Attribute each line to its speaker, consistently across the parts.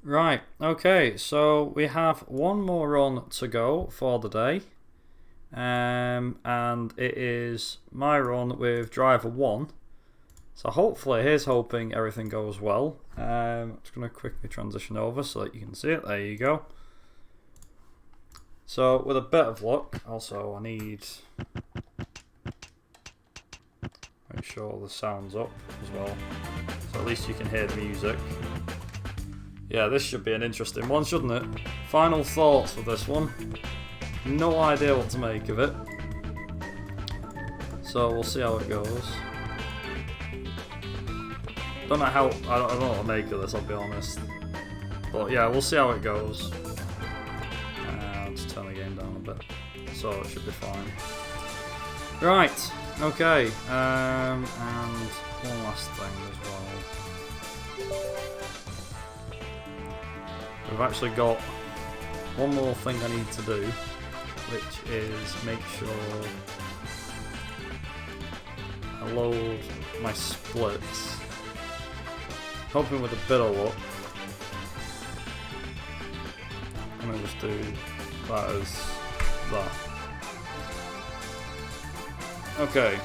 Speaker 1: Right, okay, so we have one more run to go for the day. And it is my run with driver 1. So hopefully, here's hoping everything goes well. I'm just going to quickly transition over so that you can see it. There you go. So with a bit of luck, also I need make sure the sound's up as well, so at least you can hear the music. Yeah, this should be an interesting one, shouldn't it? Final thoughts for this one. No idea what to make of it. So we'll see how it goes. Don't know how. I don't know what to make of this, I'll be honest. But yeah, we'll see how it goes. I'll just turn the game down a bit, so it should be fine. Right. Okay. And one last thing as well. We've actually got one more thing I need to do, which is make sure I load my splits. Hoping with a bit of luck. I'm going to just do that as that. Okay.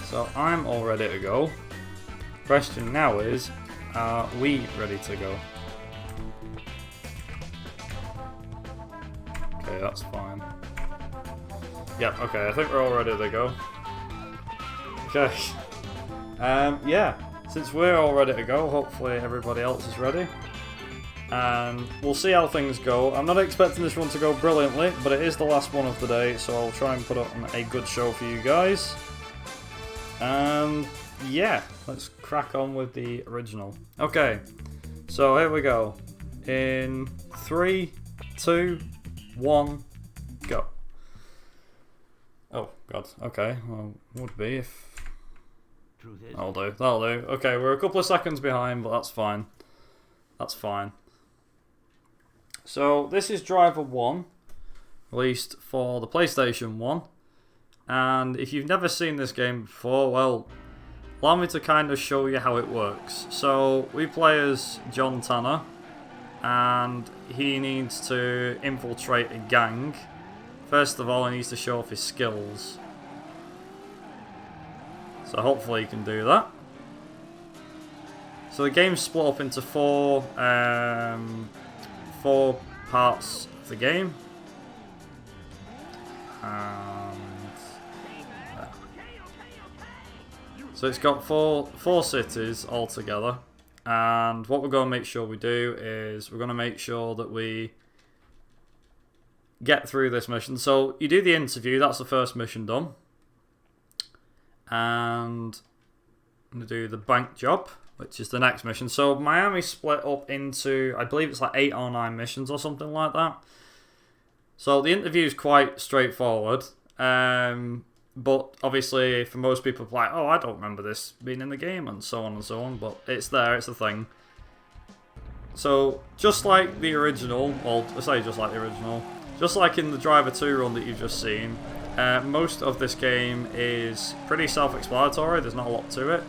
Speaker 1: So I'm all ready to go. Question now is, are we ready to go? Okay, that's fine. Yep, okay, I think we're all ready to go. Okay. Yeah, since we're all ready to go, hopefully everybody else is ready. And we'll see how things go. I'm not expecting this one to go brilliantly, but it is the last one of the day, so I'll try and put on a good show for you guys. And yeah, let's crack on with the original. Okay, so here we go. In 3, 2, 1, go. Oh, God, okay, well, would be if... That'll do, that'll do. Okay, we're a couple of seconds behind, but that's fine. That's fine. So, this is Driver 1, released for the PlayStation 1. And if you've never seen this game before, well, allow me to kind of show you how it works. So, we play as John Tanner, and he needs to infiltrate a gang. First of all, he needs to show off his skills. So hopefully you can do that. So the game's split up into four parts of the game. So it's got four cities altogether. And what we're going to make sure we do is we're going to make sure that we get through this mission. So you do the interview, that's the first mission done. And I'm going to do the bank job, which is the next mission. So Miami's split up into, I believe it's like 8 or 9 missions or something like that. So the interview is quite straightforward. But obviously for most people it's like, oh, I don't remember this being in the game and so on and so on. But it's there, it's a thing. So just like the original, well, I say just like the original, just like in the Driver 2 run that you've just seen, most of this game is pretty self-explanatory. There's not a lot to it.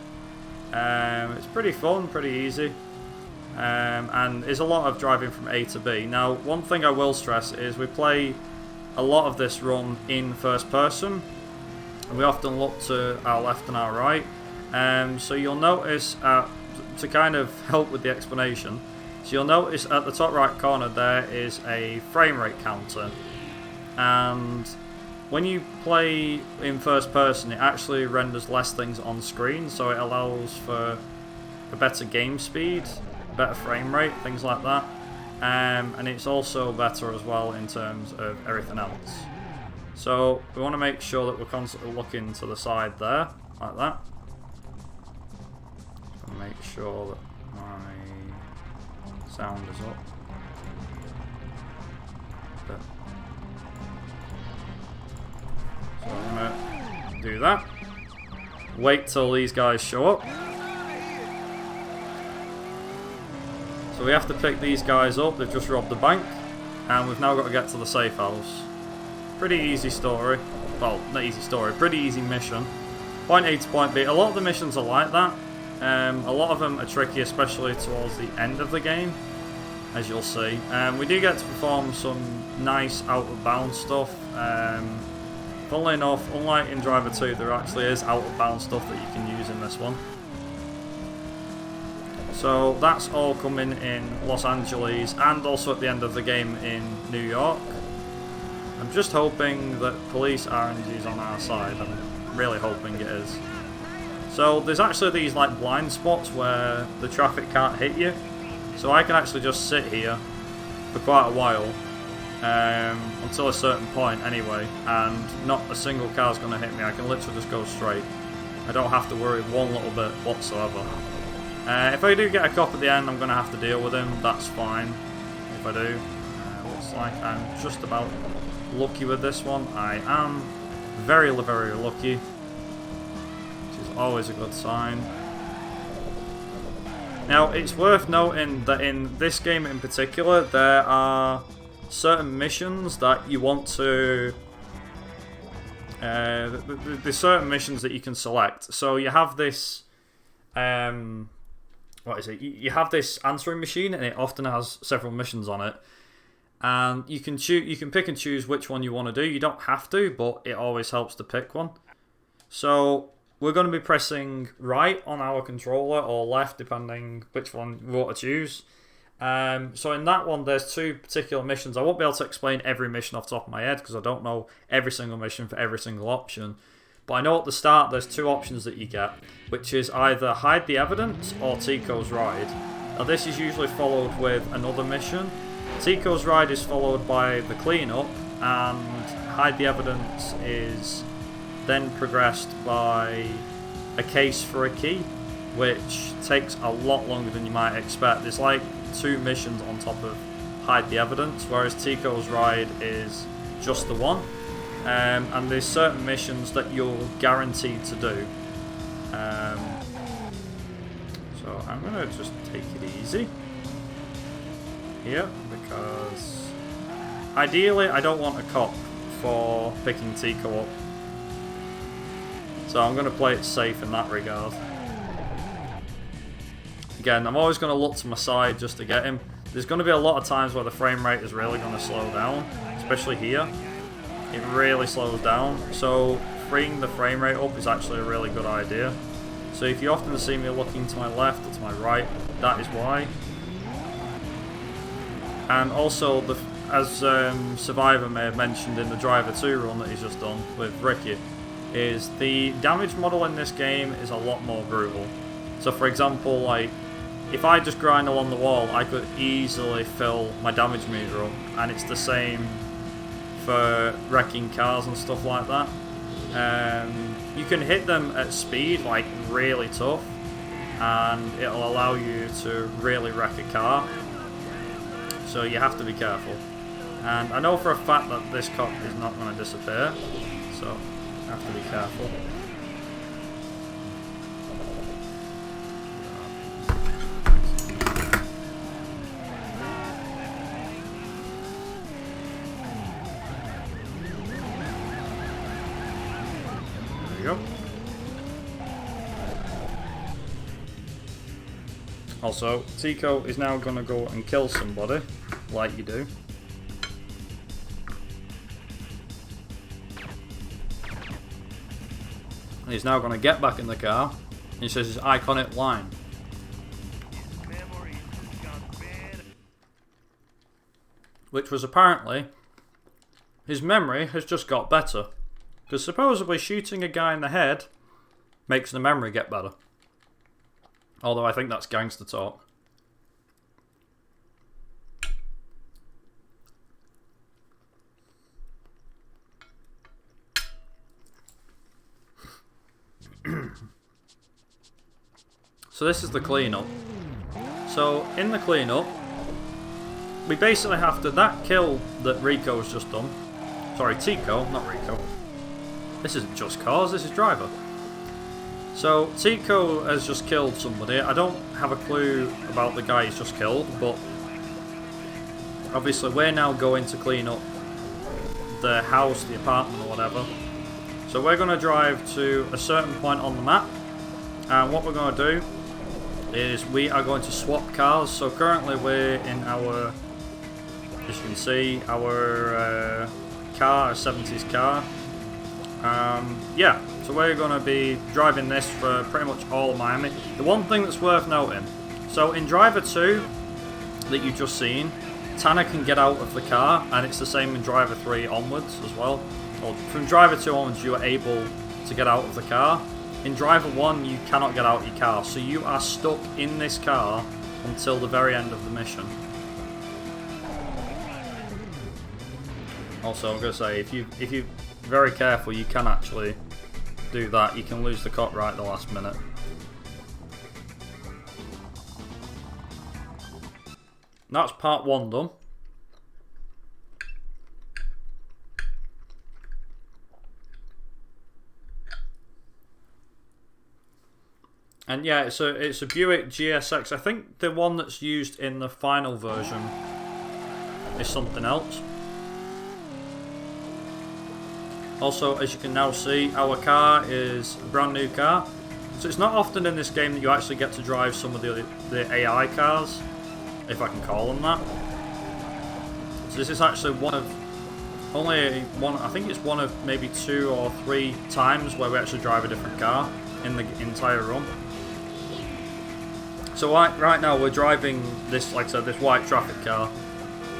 Speaker 1: It's pretty fun, pretty easy. And there's a lot of driving from A to B. Now, one thing I will stress is we play a lot of this run in first person. And we often look to our left and our right. So you'll notice, to kind of help with the explanation, so you'll notice at the top right corner there is a frame rate counter. And when you play in first person, it actually renders less things on screen, so it allows for a better game speed, better frame rate, things like that. And it's also better as well in terms of everything else. So we want to make sure that we're constantly looking to the side there, like that. And make sure that my sound is up. So I'm going to do that. Wait till these guys show up. So we have to pick these guys up. They've just robbed the bank. And we've now got to get to the safe house. Pretty easy story. Well, not easy story. Pretty easy mission. Point A to point B. A lot of the missions are like that. A lot of them are tricky, especially towards the end of the game, as you'll see. We do get to perform some nice out-of-bounds stuff. Funnily enough, unlike in Driver 2, there actually is out-of-bounds stuff that you can use in this one. So that's all coming in Los Angeles and also at the end of the game in New York. I'm just hoping that police RNG is on our side. I'm really hoping it is. So there's actually these like blind spots where the traffic can't hit you. So I can actually just sit here for quite a while, until a certain point anyway, and not a single car's going to hit me. I can literally just go straight. I don't have to worry one little bit whatsoever. If I do get a cop at the end, I'm going to have to deal with him. That's fine if I do. Looks like I'm just about lucky with this one. I am very, very lucky, which is always a good sign. Now, it's worth noting that in this game in particular, there are certain missions that you want to... there's certain missions that you can select. So you have this... what is it? You have this answering machine, and it often has several missions on it. And you can pick and choose which one you want to do. You don't have to, but it always helps to pick one. So we're going to be pressing right on our controller, or left, depending which one we want to choose. So in that one, there's two particular missions. I won't be able to explain every mission off the top of my head, because I don't know every single mission for every single option. But I know at the start there's two options that you get, which is either Hide the Evidence or Tico's Ride. Now this is usually followed with another mission. Tico's Ride is followed by the cleanup, and Hide the Evidence is then progressed by a case for a key, which takes a lot longer than you might expect. There's like two missions on top of Hide the Evidence, whereas Tico's Ride is just the one. And there's certain missions that you're guaranteed to do. So I'm going to just take it easy here, because ideally I don't want a cop for picking Tico up. So I'm going to play it safe in that regard. Again, I'm always going to look to my side just to get him. There's going to be a lot of times where the frame rate is really going to slow down, especially here. It really slows down, so freeing the frame rate up is actually a really good idea. So if you often see me looking to my left or to my right, that is why. And also, as Survivor may have mentioned in the Driver 2 run that he's just done with Ricky, is the damage model in this game is a lot more brutal. So for example, like, if I just grind along the wall, I could easily fill my damage meter up, and it's the same for wrecking cars and stuff like that. You can hit them at speed, like really tough, and it'll allow you to really wreck a car. So you have to be careful. And I know for a fact that this cop is not going to disappear, so you have to be careful. Also, Tico is now going to go and kill somebody, like you do. And he's now going to get back in the car, and he says his iconic line. Which was apparently, his memory has just got better. Because supposedly shooting a guy in the head makes the memory get better. Although I think that's gangster talk. So this is the cleanup. So in the cleanup, we basically have to, that kill that Rico's just done. Sorry, Tico, not Rico. This isn't Just Cause, this is Driver. So, Tico has just killed somebody. I don't have a clue about the guy he's just killed, but obviously we're now going to clean up the house, the apartment or whatever. So we're going to drive to a certain point on the map, and what we're going to do is we are going to swap cars. So currently we're in our, as you can see, our car, a 70s car. Yeah, so we're going to be driving this for pretty much all of Miami. The one thing that's worth noting, so in Driver 2 that you've just seen, Tanner can get out of the car, and it's the same in Driver 3 onwards as well. Well, from Driver 2 onwards you are able to get out of the car. In Driver 1 you cannot get out of your car, so you are stuck in this car until the very end of the mission. Also, I'm going to say, if you're very careful, you can actually do that. You can lose the cop right at the last minute. That's part 1 done. And yeah, it's a Buick GSX. I think the one that's used in the final version is something else. Also, as you can now see, our car is a brand new car. So it's not often in this game that you actually get to drive some of the AI cars, if I can call them that. So this is actually I think it's one of maybe 2 or 3 times where we actually drive a different car in the entire run. So right now we're driving this, like I said, this white traffic car,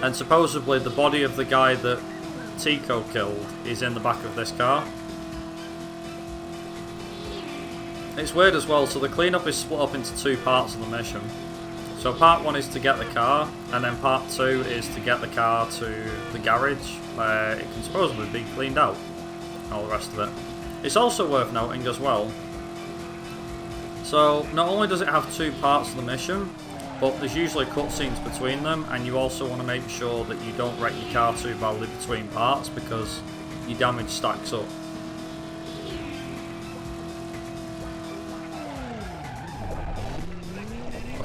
Speaker 1: and supposedly the body of the guy that Tico killed is in the back of this car. It's weird as well, so the cleanup is split up into 2 parts of the mission. So part 1 is to get the car, and then part 2 is to get the car to the garage where it can supposedly be cleaned out, and all the rest of it. It's also worth noting as well, so not only does it have 2 parts of the mission, but there's usually cutscenes between them, and you also want to make sure that you don't wreck your car too badly between parts because your damage stacks up.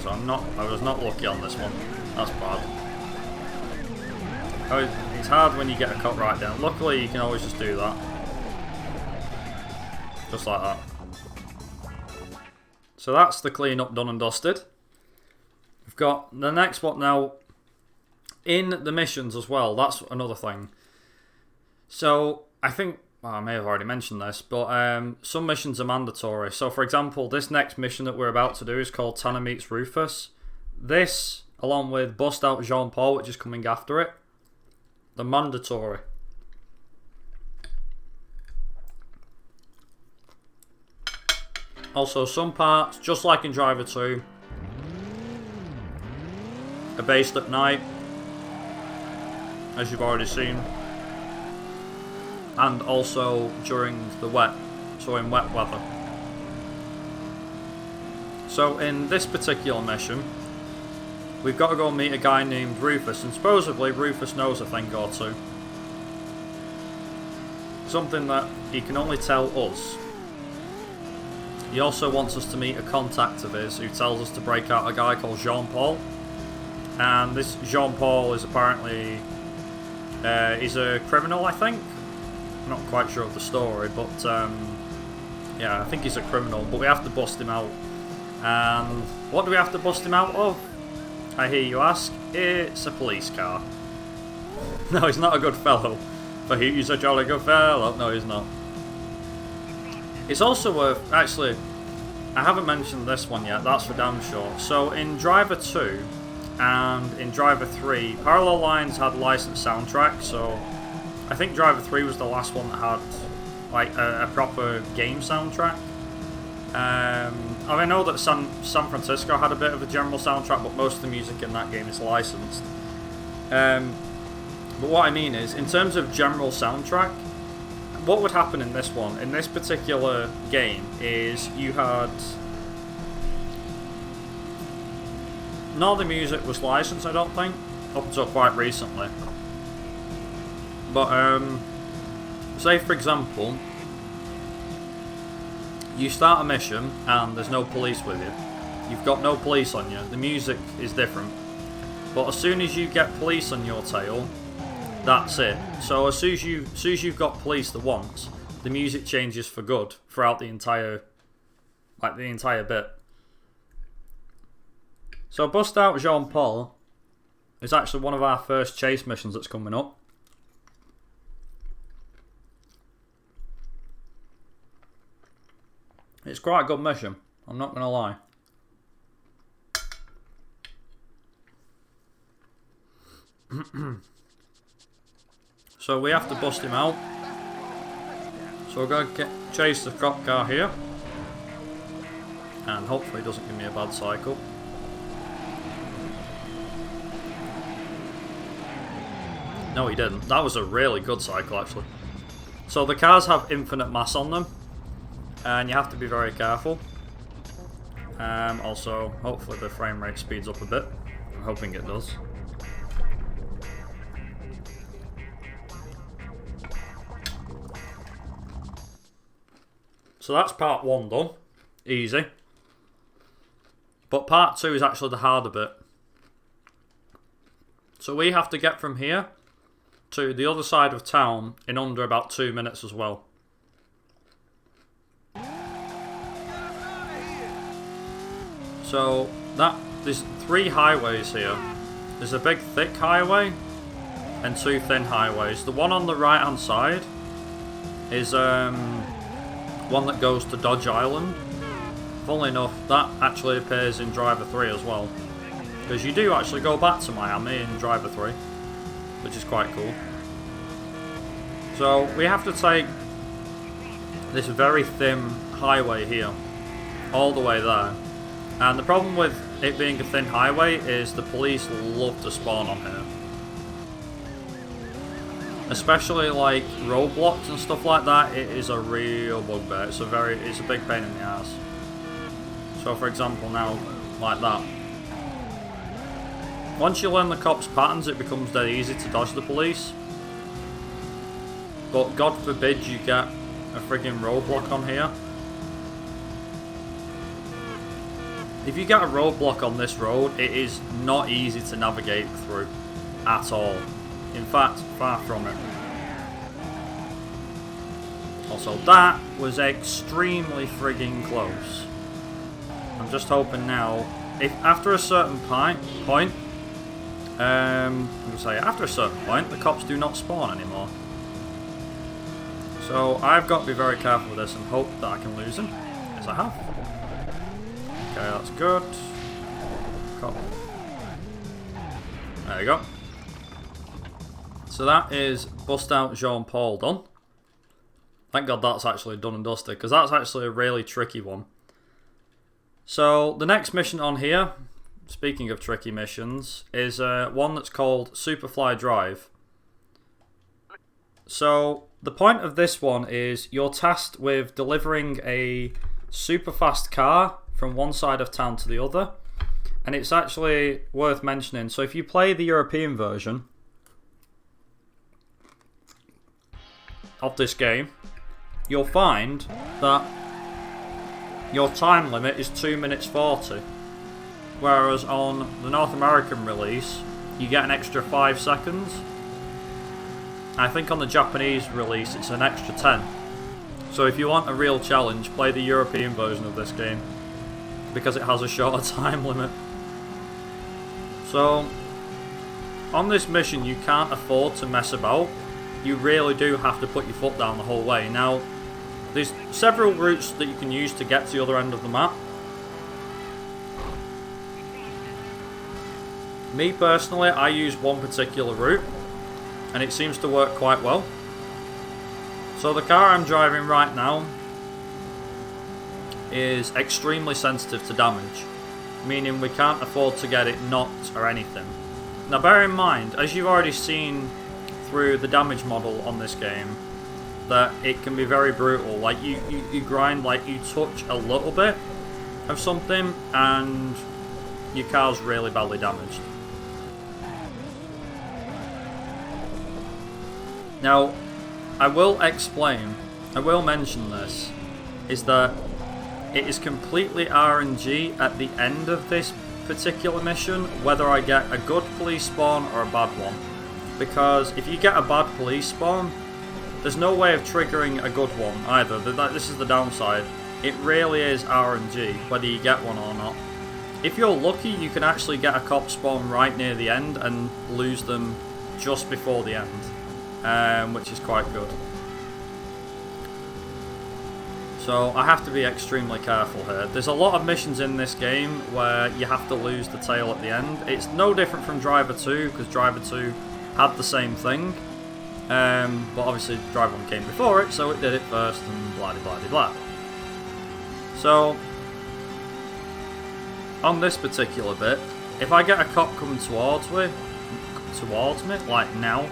Speaker 1: So I was not lucky on this one. That's bad. It's hard when you get a cut right down. Luckily you can always just do that. Just like that. So that's the cleanup done and dusted. We've got the next one now. In the missions as well, that's another thing. So I think, well, I may have already mentioned this, but some missions are mandatory. So for example, this next mission that we're about to do is called Tanner Meets Rufus. This, along with Bust Out Jean Paul, which is coming after it, they're mandatory. Also, some parts, just like in Driver 2, are based at night, as you've already seen, and also during the wet, so in wet weather. So in this particular mission, we've got to go meet a guy named Rufus, and supposedly Rufus knows a thing or two. Something that he can only tell us. He also wants us to meet a contact of his who tells us to break out a guy called Jean Paul. And this Jean Paul is apparently he's a criminal, I think. I'm not quite sure of the story, but yeah, I think he's a criminal, but we have to bust him out. And what do we have to bust him out of? I hear you ask. It's a police car. No, he's not a good fellow, but he's a jolly good fellow. No, he's not. It's also worth, actually, I haven't mentioned this one yet, that's for damn sure. So in Driver 2 and in Driver 3, Parallel Lines had licensed soundtrack, so I think Driver 3 was the last one that had like a proper game soundtrack. I know that San Francisco had a bit of a general soundtrack, but most of the music in that game is licensed. But what I mean is, in terms of general soundtrack, what would happen in this one, in this particular game, is you had... None of the music was licensed, I don't think, up until quite recently. But, say for example, you start a mission and there's no police with you. You've got no police on you. The music is different. But as soon as you get police on your tail, that's it. So as soon as you've got police the once, the music changes for good throughout the entire bit. So Bust Out Jean Paul is actually one of our first chase missions that's coming up. It's quite a good mission, I'm not going to lie. So we have to bust him out. So we're going to chase the cop car here. And hopefully he doesn't give me a bad cycle. No, he didn't. That was a really good cycle, actually. So the cars have infinite mass on them, and you have to be very careful. Also, hopefully the frame rate speeds up a bit. I'm hoping it does. So that's part 1 done. Easy. But part 2 is actually the harder bit. So we have to get from here to the other side of town in under about 2 minutes as well. So there's 3 highways here. There's a big thick highway and 2 thin highways. The one on the right hand side is one that goes to Dodge Island. Funnily enough, that actually appears in Driver 3 as well. Because you do actually go back to Miami in Driver 3, which is quite cool. So we have to take this very thin highway here, all the way there. And the problem with it being a thin highway is the police love to spawn on here. Especially like roadblocks and stuff like that, it is a real bugbear. It's a big pain in the ass. So for example now, like that. Once you learn the cops' patterns, it becomes dead easy to dodge the police. But God forbid you get a frigging roadblock on here. If you get a roadblock on this road, it is not easy to navigate through at all. In fact, far from it. Also, that was extremely frigging close. I'm just hoping now, if after a certain point, after a certain point, the cops do not spawn anymore. So I've got to be very careful with this and hope that I can lose him, as I have. Okay, that's good. Cop. There you go. So that is Bust Out Jean Paul done. Thank God that's actually done and dusted, because that's actually a really tricky one. So the next mission on here, speaking of tricky missions, is one that's called Superfly Drive. So the point of this one is you're tasked with delivering a super fast car from one side of town to the other. And it's actually worth mentioning, so if you play the European version of this game, you'll find that your time limit is 2 minutes 40. Whereas on the North American release, you get an extra 5 seconds. I think on the Japanese release, it's an extra 10. So if you want a real challenge, play the European version of this game, because it has a shorter time limit. So, on this mission, you can't afford to mess about. You really do have to put your foot down the whole way. Now, there's several routes that you can use to get to the other end of the map. Me personally, I use one particular route, and it seems to work quite well. So the car I'm driving right now is extremely sensitive to damage, meaning we can't afford to get it knocked or anything. Now bear in mind, as you've already seen through the damage model on this game, that it can be very brutal. Like you grind, like you touch a little bit of something and your car's really badly damaged. Now, I will mention this, is that it is completely RNG at the end of this particular mission, whether I get a good police spawn or a bad one. Because if you get a bad police spawn, there's no way of triggering a good one either. This is the downside. It really is RNG, whether you get one or not. If you're lucky, you can actually get a cop spawn right near the end and lose them just before the end, which is quite good. So I have to be extremely careful here. There's a lot of missions in this game where you have to lose the tail at the end. It's no different from Driver 2, because Driver 2 had the same thing. But obviously Driver 1 came before it, so it did it first and blah blah blah blah. So, on this particular bit, if I get a cop coming towards me, like now,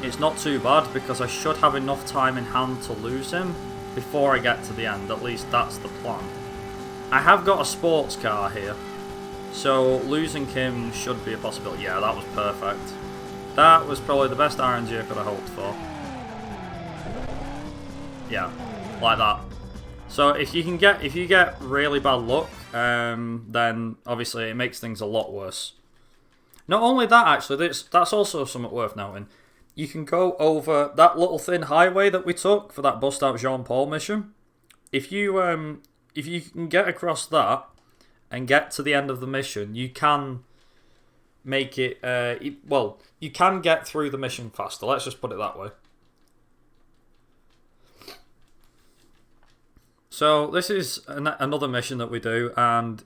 Speaker 1: it's not too bad because I should have enough time in hand to lose him before I get to the end. At least that's the plan. I have got a sports car here, so losing him should be a possibility. Yeah, that was perfect. That was probably the best RNG I could have hoped for. Yeah, like that. So if you get really bad luck, then obviously it makes things a lot worse. Not only that, actually, that's also something worth noting. You can go over that little thin highway that we took for that bust out Jean-Paul mission. If you can get across that and get to the end of the mission, you can make it. Well, you can get through the mission faster. Let's just put it that way. So this is another mission that we do, and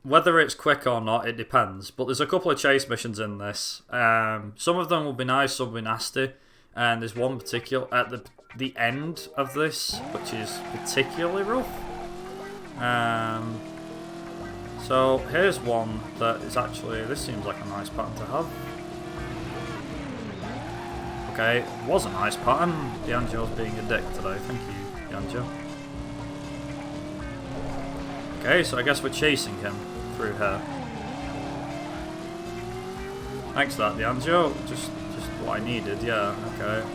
Speaker 1: whether it's quick or not, it depends. But there's a couple of chase missions in this. Some of them will be nice, some will be nasty. And there's one particular at the end of this, which is particularly rough. So here's one that is actually, this seems like a nice pattern to have. Okay, it was a nice pattern. D'Angelo's being a dick today. Thank you, D'Angelo. Okay, so I guess we're chasing him through here. Thanks for that, D'Angelo. Just what I needed, yeah, okay.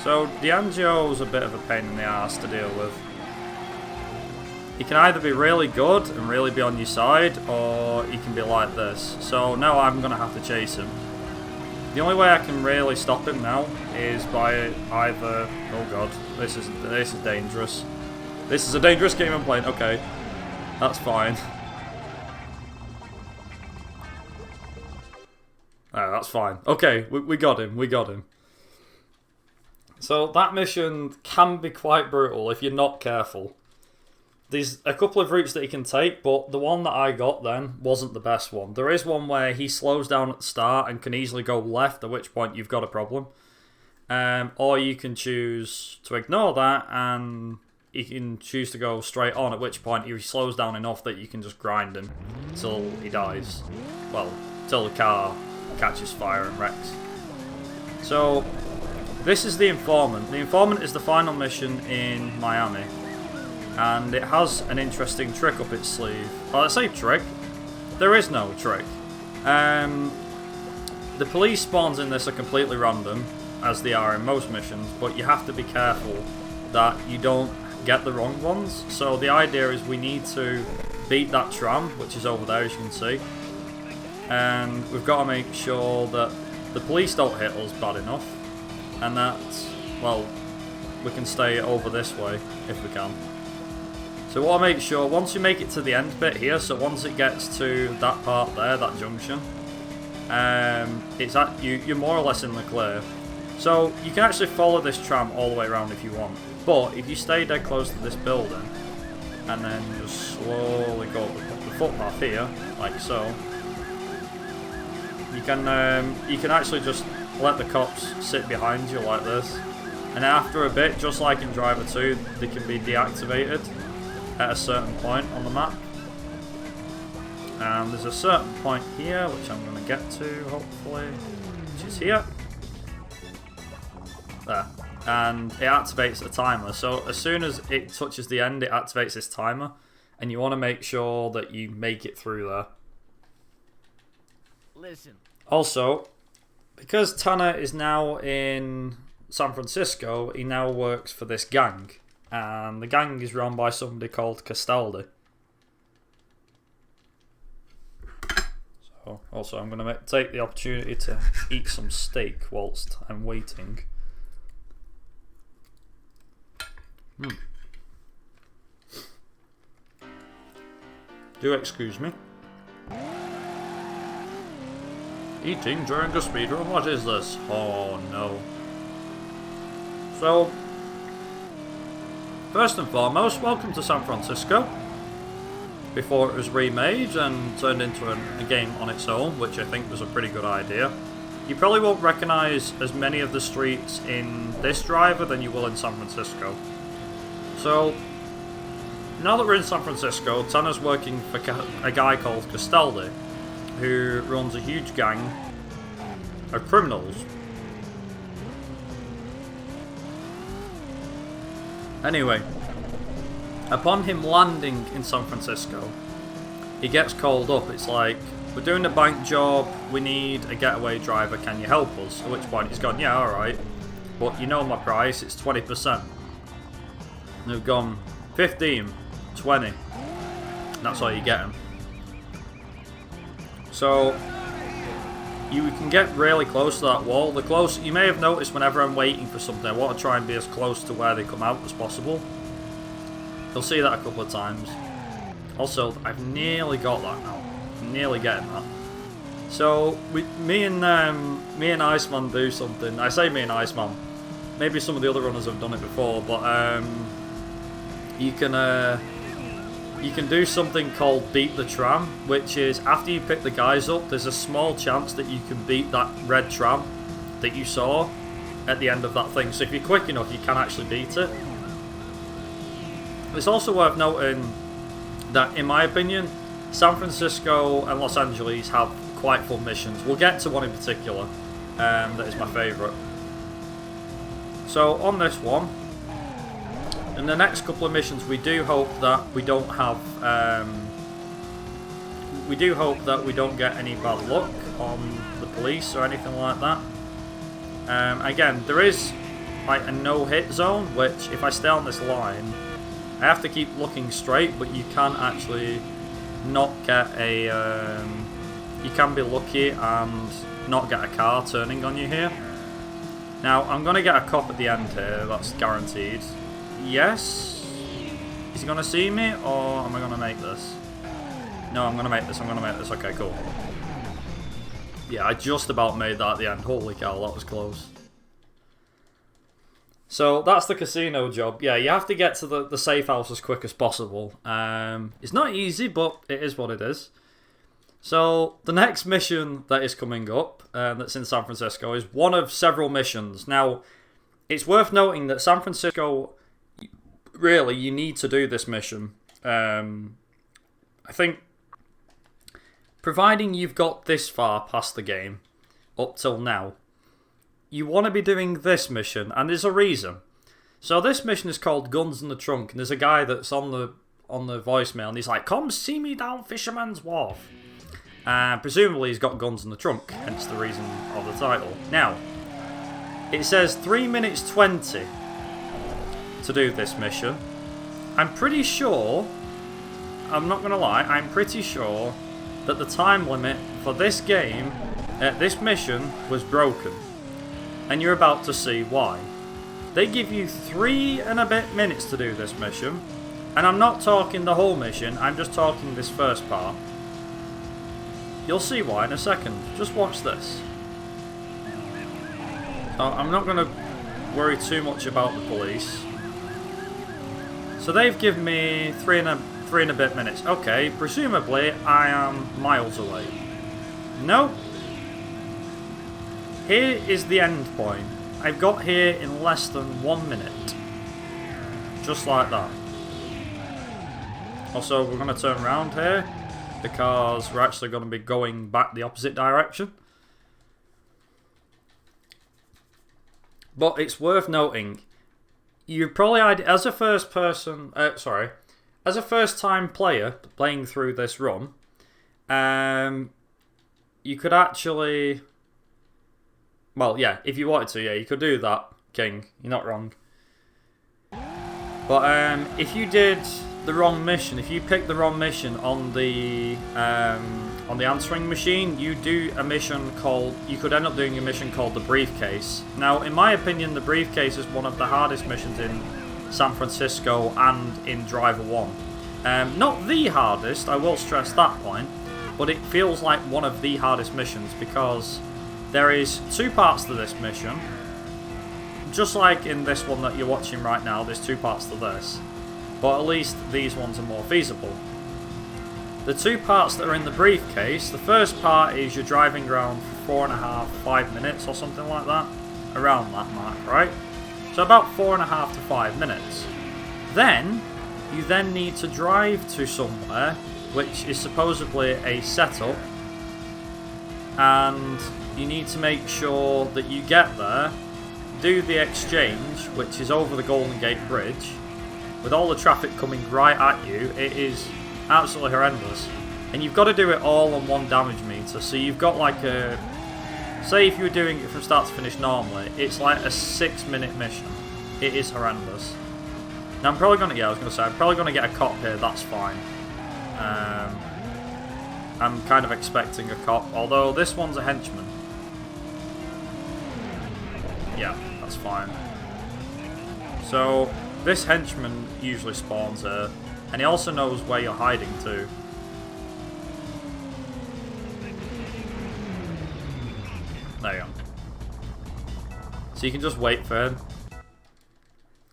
Speaker 1: So D'Angelo's a bit of a pain in the ass to deal with. He can either be really good and really be on your side, or he can be like this. So now I'm going to have to chase him. The only way I can really stop him now is by either... Oh god, this is dangerous. This is a dangerous game I'm playing. Okay, that's fine. Oh, that's fine. Okay, we got him. We got him. So that mission can be quite brutal if you're not careful. There's a couple of routes that you can take, but the one that I got then wasn't the best one. There is one where he slows down at the start and can easily go left, at which point you've got a problem. Or you can choose to ignore that and you can choose to go straight on, at which point he slows down enough that you can just grind him until he dies. Well, till the car catches fire and wrecks. So, this is the Informant. The Informant is the final mission in Miami. And it has an interesting trick up its sleeve. Well, I say trick. There is no trick. The police spawns in this are completely random, as they are in most missions, but you have to be careful that you don't get the wrong ones. So the idea is we need to beat that tram, which is over there as you can see. And we've got to make sure that the police don't hit us bad enough. And that, well, we can stay over this way if we can. So what I make sure, once you make it to the end bit here, so once it gets to that part there, that junction, you're more or less in the clear. So you can actually follow this tram all the way around if you want. But if you stay dead close to this building, and then just slowly go up the footpath here, like so, you can actually just let the cops sit behind you like this. And after a bit, just like in Driver 2, they can be deactivated at a certain point on the map. And there's a certain point here which I'm going to get to hopefully, which is here. There. And it activates a timer. So as soon as it touches the end, it activates this timer. And you want to make sure that you make it through there.
Speaker 2: Listen.
Speaker 1: Also, because Tanner is now in San Francisco, he now works for this gang. And the gang is run by somebody called Castaldi. So, also I'm going to take the opportunity to eat some steak whilst I'm waiting. Do excuse me. Eating during a speedrun? What is this? Oh no. So, first and foremost, welcome to San Francisco. Before it was remade and turned into a game on its own, which I think was a pretty good idea. You probably won't recognise as many of the streets in this driver than you will in San Francisco. So, now that we're in San Francisco, Tanner's working for a guy called Castaldi, who runs a huge gang of criminals. Anyway, upon him landing in San Francisco, he gets called up. It's like, we're doing a bank job, we need a getaway driver, can you help us? At which point he's gone, yeah, alright, but you know my price, it's 20%. And they've gone, 15, 20. That's all you get him. So, you can get really close to that wall. The close, you may have noticed whenever I'm waiting for something, I want to try and be as close to where they come out as possible. You'll see that a couple of times. Also, I've nearly got that now. I'm nearly getting that. So, me and Iceman do something. I say me and Iceman. Maybe some of the other runners have done it before, but you can do something called beat the tram, which is after you pick the guys up, there's a small chance that you can beat that red tram that you saw at the end of that thing. So if you're quick enough, you can actually beat it. It's also worth noting that, in my opinion, San Francisco and Los Angeles have quite fun missions. We'll get to one in particular that is my favourite. So on this one, in the next couple of missions, we do hope that we don't have, we don't get any bad luck on the police or anything like that. Again, there is like a no-hit zone, which if I stay on this line, I have to keep looking straight, but you can actually not get a, you can be lucky and not get a car turning on you here. Now, I'm going to get a cop at the end here, that's guaranteed. Yes? Is he going to see me, or am I going to make this? No, I'm going to make this, okay, cool. Yeah, I just about made that at the end, holy cow, that was close. So, that's the casino job. Yeah, you have to get to the safe house as quick as possible. It's not easy, but it is what it is. So, the next mission that is coming up, that's in San Francisco, is one of several missions. Now, it's worth noting that San Francisco, really, you need to do this mission. I think, providing you've got this far past the game, up till now, you want to be doing this mission, and there's a reason. So this mission is called Guns in the Trunk, and there's a guy that's on the voicemail, and he's like, come see me down Fisherman's Wharf. Presumably he's got guns in the trunk, hence the reason of the title. Now, it says 3 minutes 20 to do this mission. I'm pretty sure, I'm not going to lie, I'm pretty sure that the time limit for this game, this mission, was broken. And you're about to see why. They give you 3 and a bit minutes to do this mission. And I'm not talking the whole mission, I'm just talking this first part. You'll see why in a second. Just watch this. I'm not going to worry too much about the police. So they've given me 3 and a bit minutes. Okay, presumably I am miles away. No. Here is the end point. I've got here in less than 1 minute. Just like that. Also, we're going to turn around here because we're actually going to be going back the opposite direction. But it's worth noting, you probably, as a first time player playing through this run, you could actually, well, yeah, if you wanted to, yeah, you could do that, King. You're not wrong. But if you did the wrong mission, if you picked the wrong mission on the answering machine, you do a mission called, you could end up doing a mission called the briefcase. Now, in my opinion, the briefcase is one of the hardest missions in San Francisco and in Driver 1. Not the hardest, I will stress that point, but it feels like one of the hardest missions because there is 2 parts to this mission. Just like in this one that you're watching right now, there's 2 parts to this, but at least these ones are more feasible. The 2 parts that are in the briefcase, the first part is you're driving around for 4.5, 5 minutes or something like that, around that mark, right? So about 4.5 to 5 minutes. Then, you then need to drive to somewhere, which is supposedly a setup, and you need to make sure that you get there, do the exchange, which is over the Golden Gate Bridge, with all the traffic coming right at you. It is absolutely horrendous. And you've got to do it all on 1 damage meter, so you've got like a... Say if you were doing it from start to finish normally, it's like a 6-minute mission. It is horrendous. Now I'm probably going to, I'm probably going to get a cop here, that's fine. I'm kind of expecting a cop, although this one's a henchman. Yeah, that's fine. So, this henchman usually spawns here, and he also knows where you're hiding too. There you go. So you can just wait for him.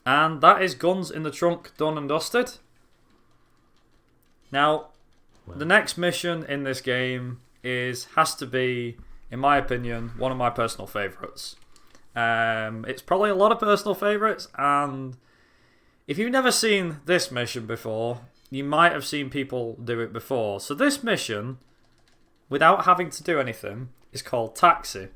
Speaker 1: And that is guns in the trunk done and dusted. Now, the next mission in this game has to be, in my opinion, one of my personal favourites. It's probably a lot of personal favourites, and if you've never seen this mission before, you might have seen people do it before. So this mission, without having to do anything, is called Taxi.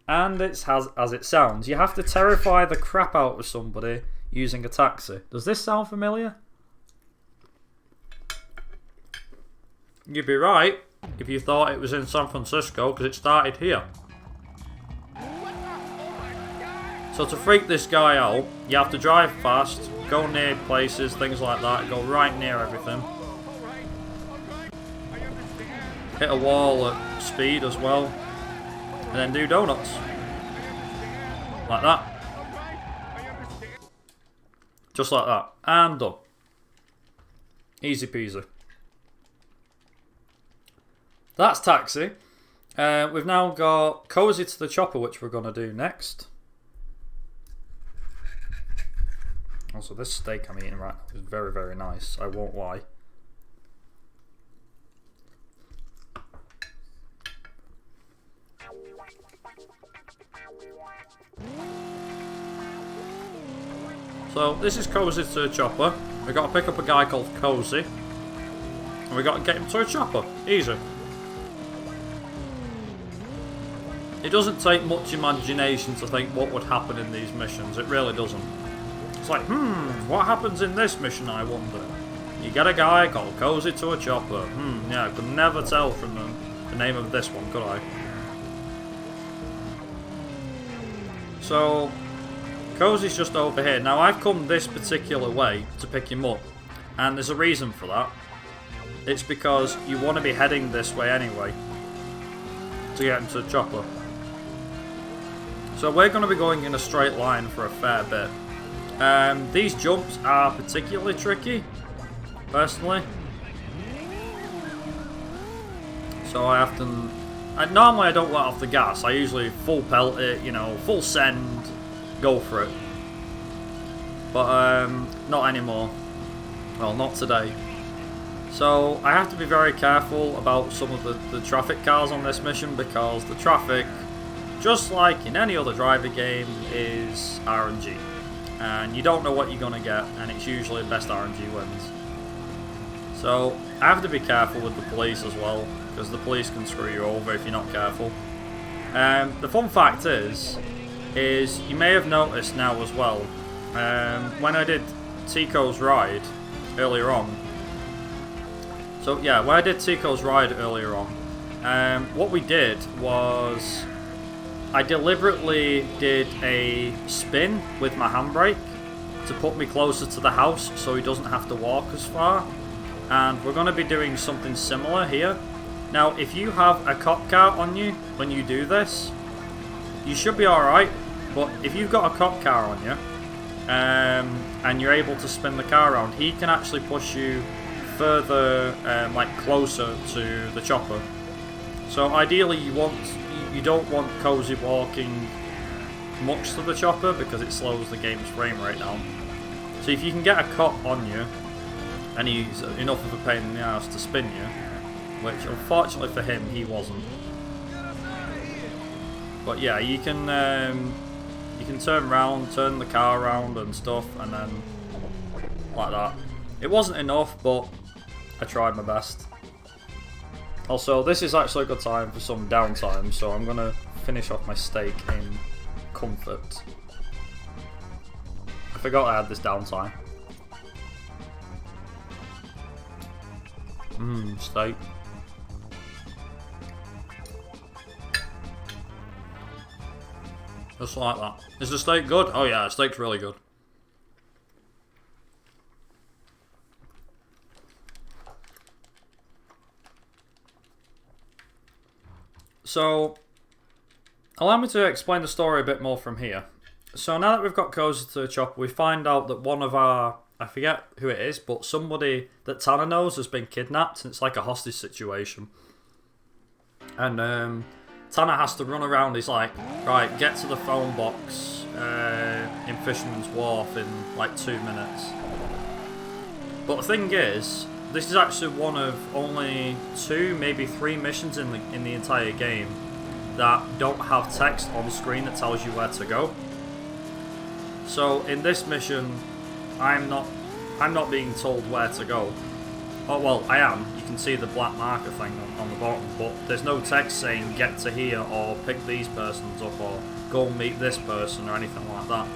Speaker 1: And it's as it sounds. You have to terrify the crap out of somebody using a taxi. Does this sound familiar? You'd be right if you thought it was in San Francisco, because it started here. So to freak this guy out, you have to drive fast, go near places, things like that, go right near everything. Hit a wall at speed as well, and then do donuts. Like that. Just like that. And done. Easy peasy. That's Taxi. We've now got Cozy to the Chopper, which we're going to do next. Also, this steak I'm eating right now is very, very nice. I won't lie. So, this is Cozy to the Chopper. We've got to pick up a guy called Cozy. And we've got to get him to a chopper. Easy. It doesn't take much imagination to think what would happen in these missions. It really doesn't. It's like, what happens in this mission, I wonder? You get a guy called Cozy to a chopper. Yeah, I could never tell from the name of this one, could I? So, Cozy's just over here. Now, I've come this particular way to pick him up, and there's a reason for that. It's because you want to be heading this way anyway to get him to the chopper. So we're going to be going in a straight line for a fair bit. These jumps are particularly tricky, personally. So I have to... normally I don't let off the gas. I usually full pelt it, you know, full send, go for it. But not anymore. Well, not today. So I have to be very careful about some of the traffic cars on this mission, because the traffic, just like in any other driver game, is RNG. And you don't know what you're going to get, and it's usually best RNG wins. So I have to be careful with the police as well, because the police can screw you over if you're not careful. The fun fact is you may have noticed now as well, when I did Tico's ride earlier on. So yeah, when I did Tico's ride earlier on, what we did was I deliberately did a spin with my handbrake to put me closer to the house so he doesn't have to walk as far. And we're going to be doing something similar here. Now, if you have a cop car on you when you do this, you should be alright. But if you've got a cop car on you, and you're able to spin the car around, he can actually push you further, like closer to the chopper. So ideally, you don't want cozy walking much to the chopper because it slows the game's frame rate down. So if you can get a cop on you, and he's enough of a pain in the ass to spin you, which unfortunately for him he wasn't. But yeah, you can turn around, turn the car around and stuff, and then like that. It wasn't enough, but I tried my best. Also, this is actually a good time for some downtime, so I'm gonna finish off my steak in comfort. I forgot I had this downtime. Steak. Just like that. Is the steak good? Oh yeah, the steak's really good. So, allow me to explain the story a bit more from here. So now that we've got cozy to the chopper, we find out that one of our, I forget who it is, but somebody that Tanner knows has been kidnapped, and it's like a hostage situation. And Tanner has to run around. He's like, right, get to the phone box in Fisherman's Wharf in like 2 minutes. But the thing is, this is actually one of only 2, maybe 3 missions in the entire game that don't have text on screen that tells you where to go. So in this mission, I'm not being told where to go. Oh well, I am. You can see the black marker thing on the bottom, but there's no text saying get to here or pick these persons up or go meet this person or anything like that.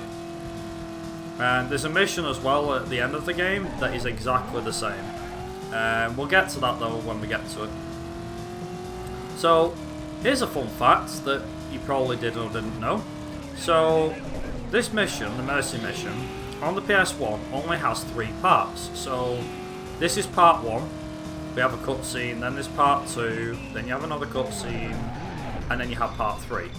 Speaker 1: And there's a mission as well at the end of the game that is exactly the same. We'll get to that though when we get to it. So here's a fun fact that you probably did or didn't know. So this mission, the Mercy mission, on the PS1 only has 3 parts. So this is part 1, we have a cutscene, then there's part 2, then you have another cutscene, and then you have part 3.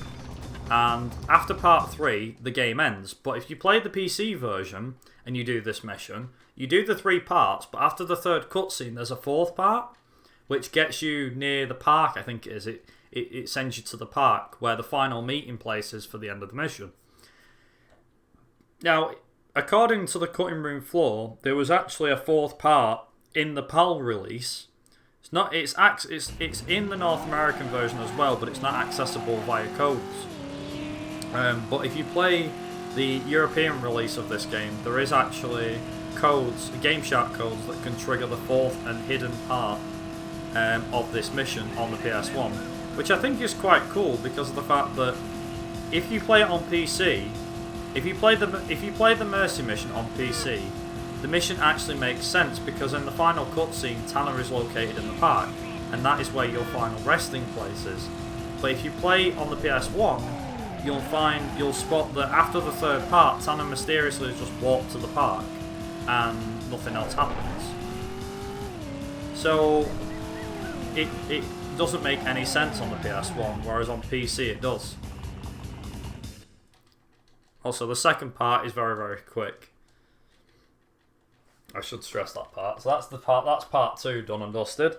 Speaker 1: And after part 3, the game ends. But if you play the PC version and you do this mission, you do the 3 parts, but after the 3rd cutscene, there's a 4th part, which gets you near the park, I think it is. It sends you to the park, where the final meeting place is for the end of the mission. Now, according to the cutting room floor, there was actually a 4th part in the PAL release. It's in the North American version as well, but it's not accessible via codes. But if you play the European release of this game, there is actually codes, GameShark codes, that can trigger the 4th and hidden part of this mission on the PS1, which I think is quite cool because of the fact that if you play it on PC, if you play the Mercy mission on PC, the mission actually makes sense because in the final cutscene, Tanner is located in the park, and that is where your final resting place is. But if you play on the PS1, you'll spot that after the 3rd part, Tanner mysteriously just walked to the park, and nothing else happens. So it doesn't make any sense on the PS1, whereas on PC it does. Also, the 2nd part is very, very quick. I should stress that part. So that's part 2 done and dusted.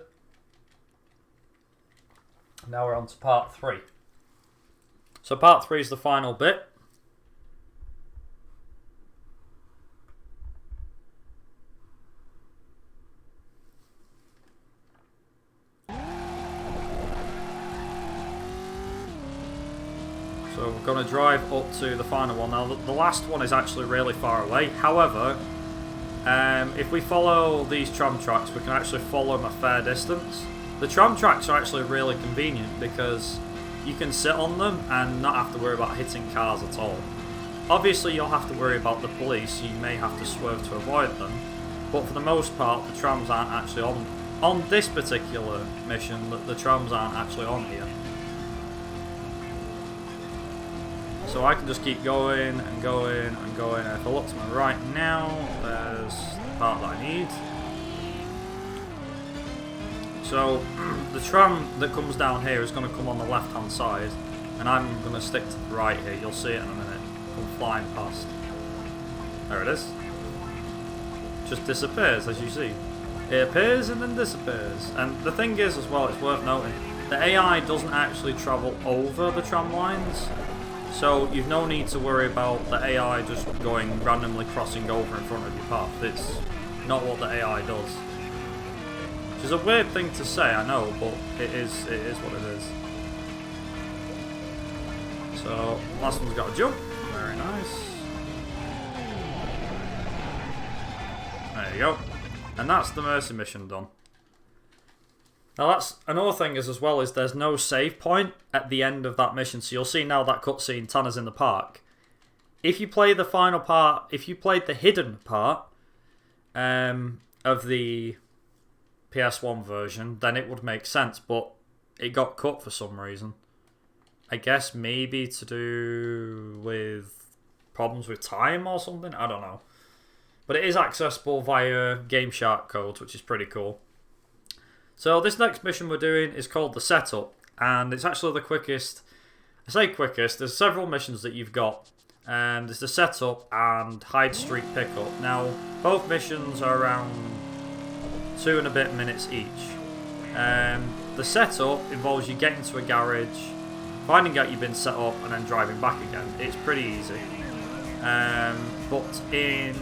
Speaker 1: Now we're on to part 3. So part 3 is the final bit. So we're going to drive up to the final one. Now the last one is actually really far away. However, if we follow these tram tracks, we can actually follow them a fair distance. The tram tracks are actually really convenient because you can sit on them and not have to worry about hitting cars at all. Obviously you'll have to worry about the police, you may have to swerve to avoid them, but for the most part the trams aren't actually on this particular mission, the trams aren't actually on here. So I can just keep going and going and going, and if I look to my right now, there's the part that I need. So the tram that comes down here is going to come on the left hand side, and I'm going to stick to the right here. You'll see it in a minute. Come flying past. There it is. Just disappears, as you see. It appears and then disappears. And the thing is, as well, it's worth noting, the AI doesn't actually travel over the tram lines. So you've no need to worry about the AI just going randomly crossing over in front of your path. It's not what the AI does. Which is a weird thing to say, I know, but it is what it is. So, last one's got a jump. Very nice. There you go. And that's the Mercy mission done. Now that's another thing as well is there's no save point at the end of that mission. So you'll see now that cutscene, Tanner's in the park. If you play the final part, if you played the hidden part of the PS1 version, then it would make sense. But it got cut for some reason. I guess maybe to do with problems with time or something. I don't know. But it is accessible via Game Shark codes, which is pretty cool. So this next mission we're doing is called the Setup, and it's actually the quickest. I say quickest, there's several missions that you've got. There's the Setup and Hyde Street Pickup. Now, both missions are around 2 and a bit minutes each. The Setup involves you getting to a garage, finding out you've been set up, and then driving back again. It's pretty easy. But in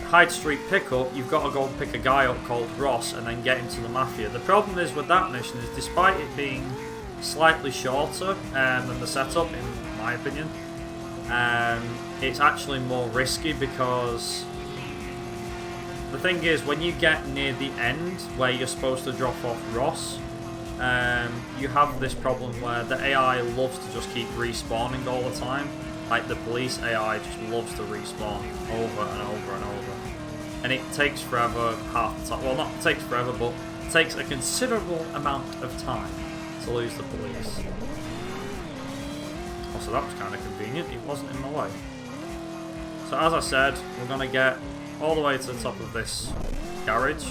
Speaker 1: Hyde Street Pickup, you've got to go and pick a guy up called Ross and then get into the Mafia. The problem is with that mission is despite it being slightly shorter than the Setup, in my opinion, it's actually more risky because the thing is when you get near the end where you're supposed to drop off Ross, you have this problem where the AI loves to just keep respawning all the time. Like the police AI just loves to respawn over and over and over. And it takes forever, half the time. Well, not takes forever, but it takes a considerable amount of time to lose the police. Also, that was kind of convenient. It wasn't in my way. So as I said, we're going to get all the way to the top of this garage.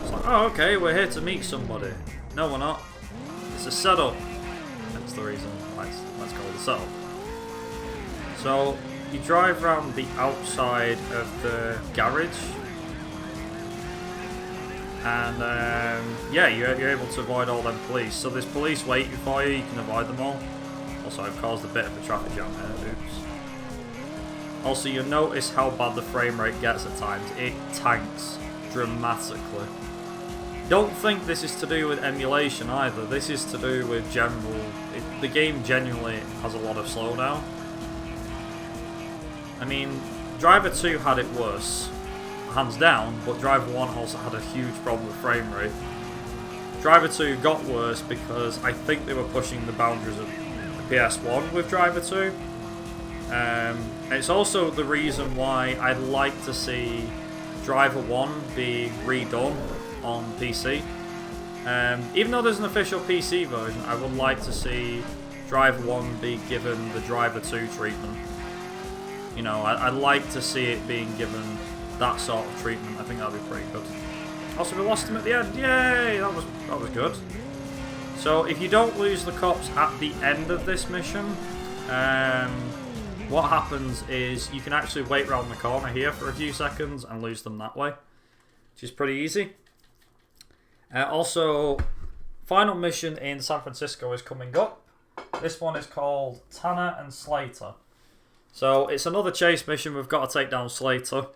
Speaker 1: It's like, oh, okay, we're here to meet somebody. No, we're not. It's a setup. That's the reason let's call it a setup. So you drive around the outside of the garage, and yeah, you're able to avoid all them police. So there's police waiting for you. You can avoid them all. Also, I've caused a bit of a traffic jam here. Oops. Also, you'll notice how bad the frame rate gets at times. It tanks dramatically. Don't think this is to do with emulation either. This is to do with general. The game genuinely has a lot of slowdown. I mean, Driver 2 had it worse, hands down, but Driver 1 also had a huge problem with frame rate. Driver 2 got worse because I think they were pushing the boundaries of the PS1 with Driver 2. It's also the reason why I'd like to see Driver 1 be redone on PC. Even though there's an official PC version, I would like to see Driver 1 be given the Driver 2 treatment. You know, I'd like to see it being given that sort of treatment. I think that'd be pretty good. Also, we lost him at the end. Yay! That was good. So, if you don't lose the cops at the end of this mission, what happens is you can actually wait around the corner here for a few seconds and lose them that way, which is pretty easy. Also, final mission in San Francisco is coming up. This one is called Tanner and Slater. So it's another chase mission. We've got to take down Slater,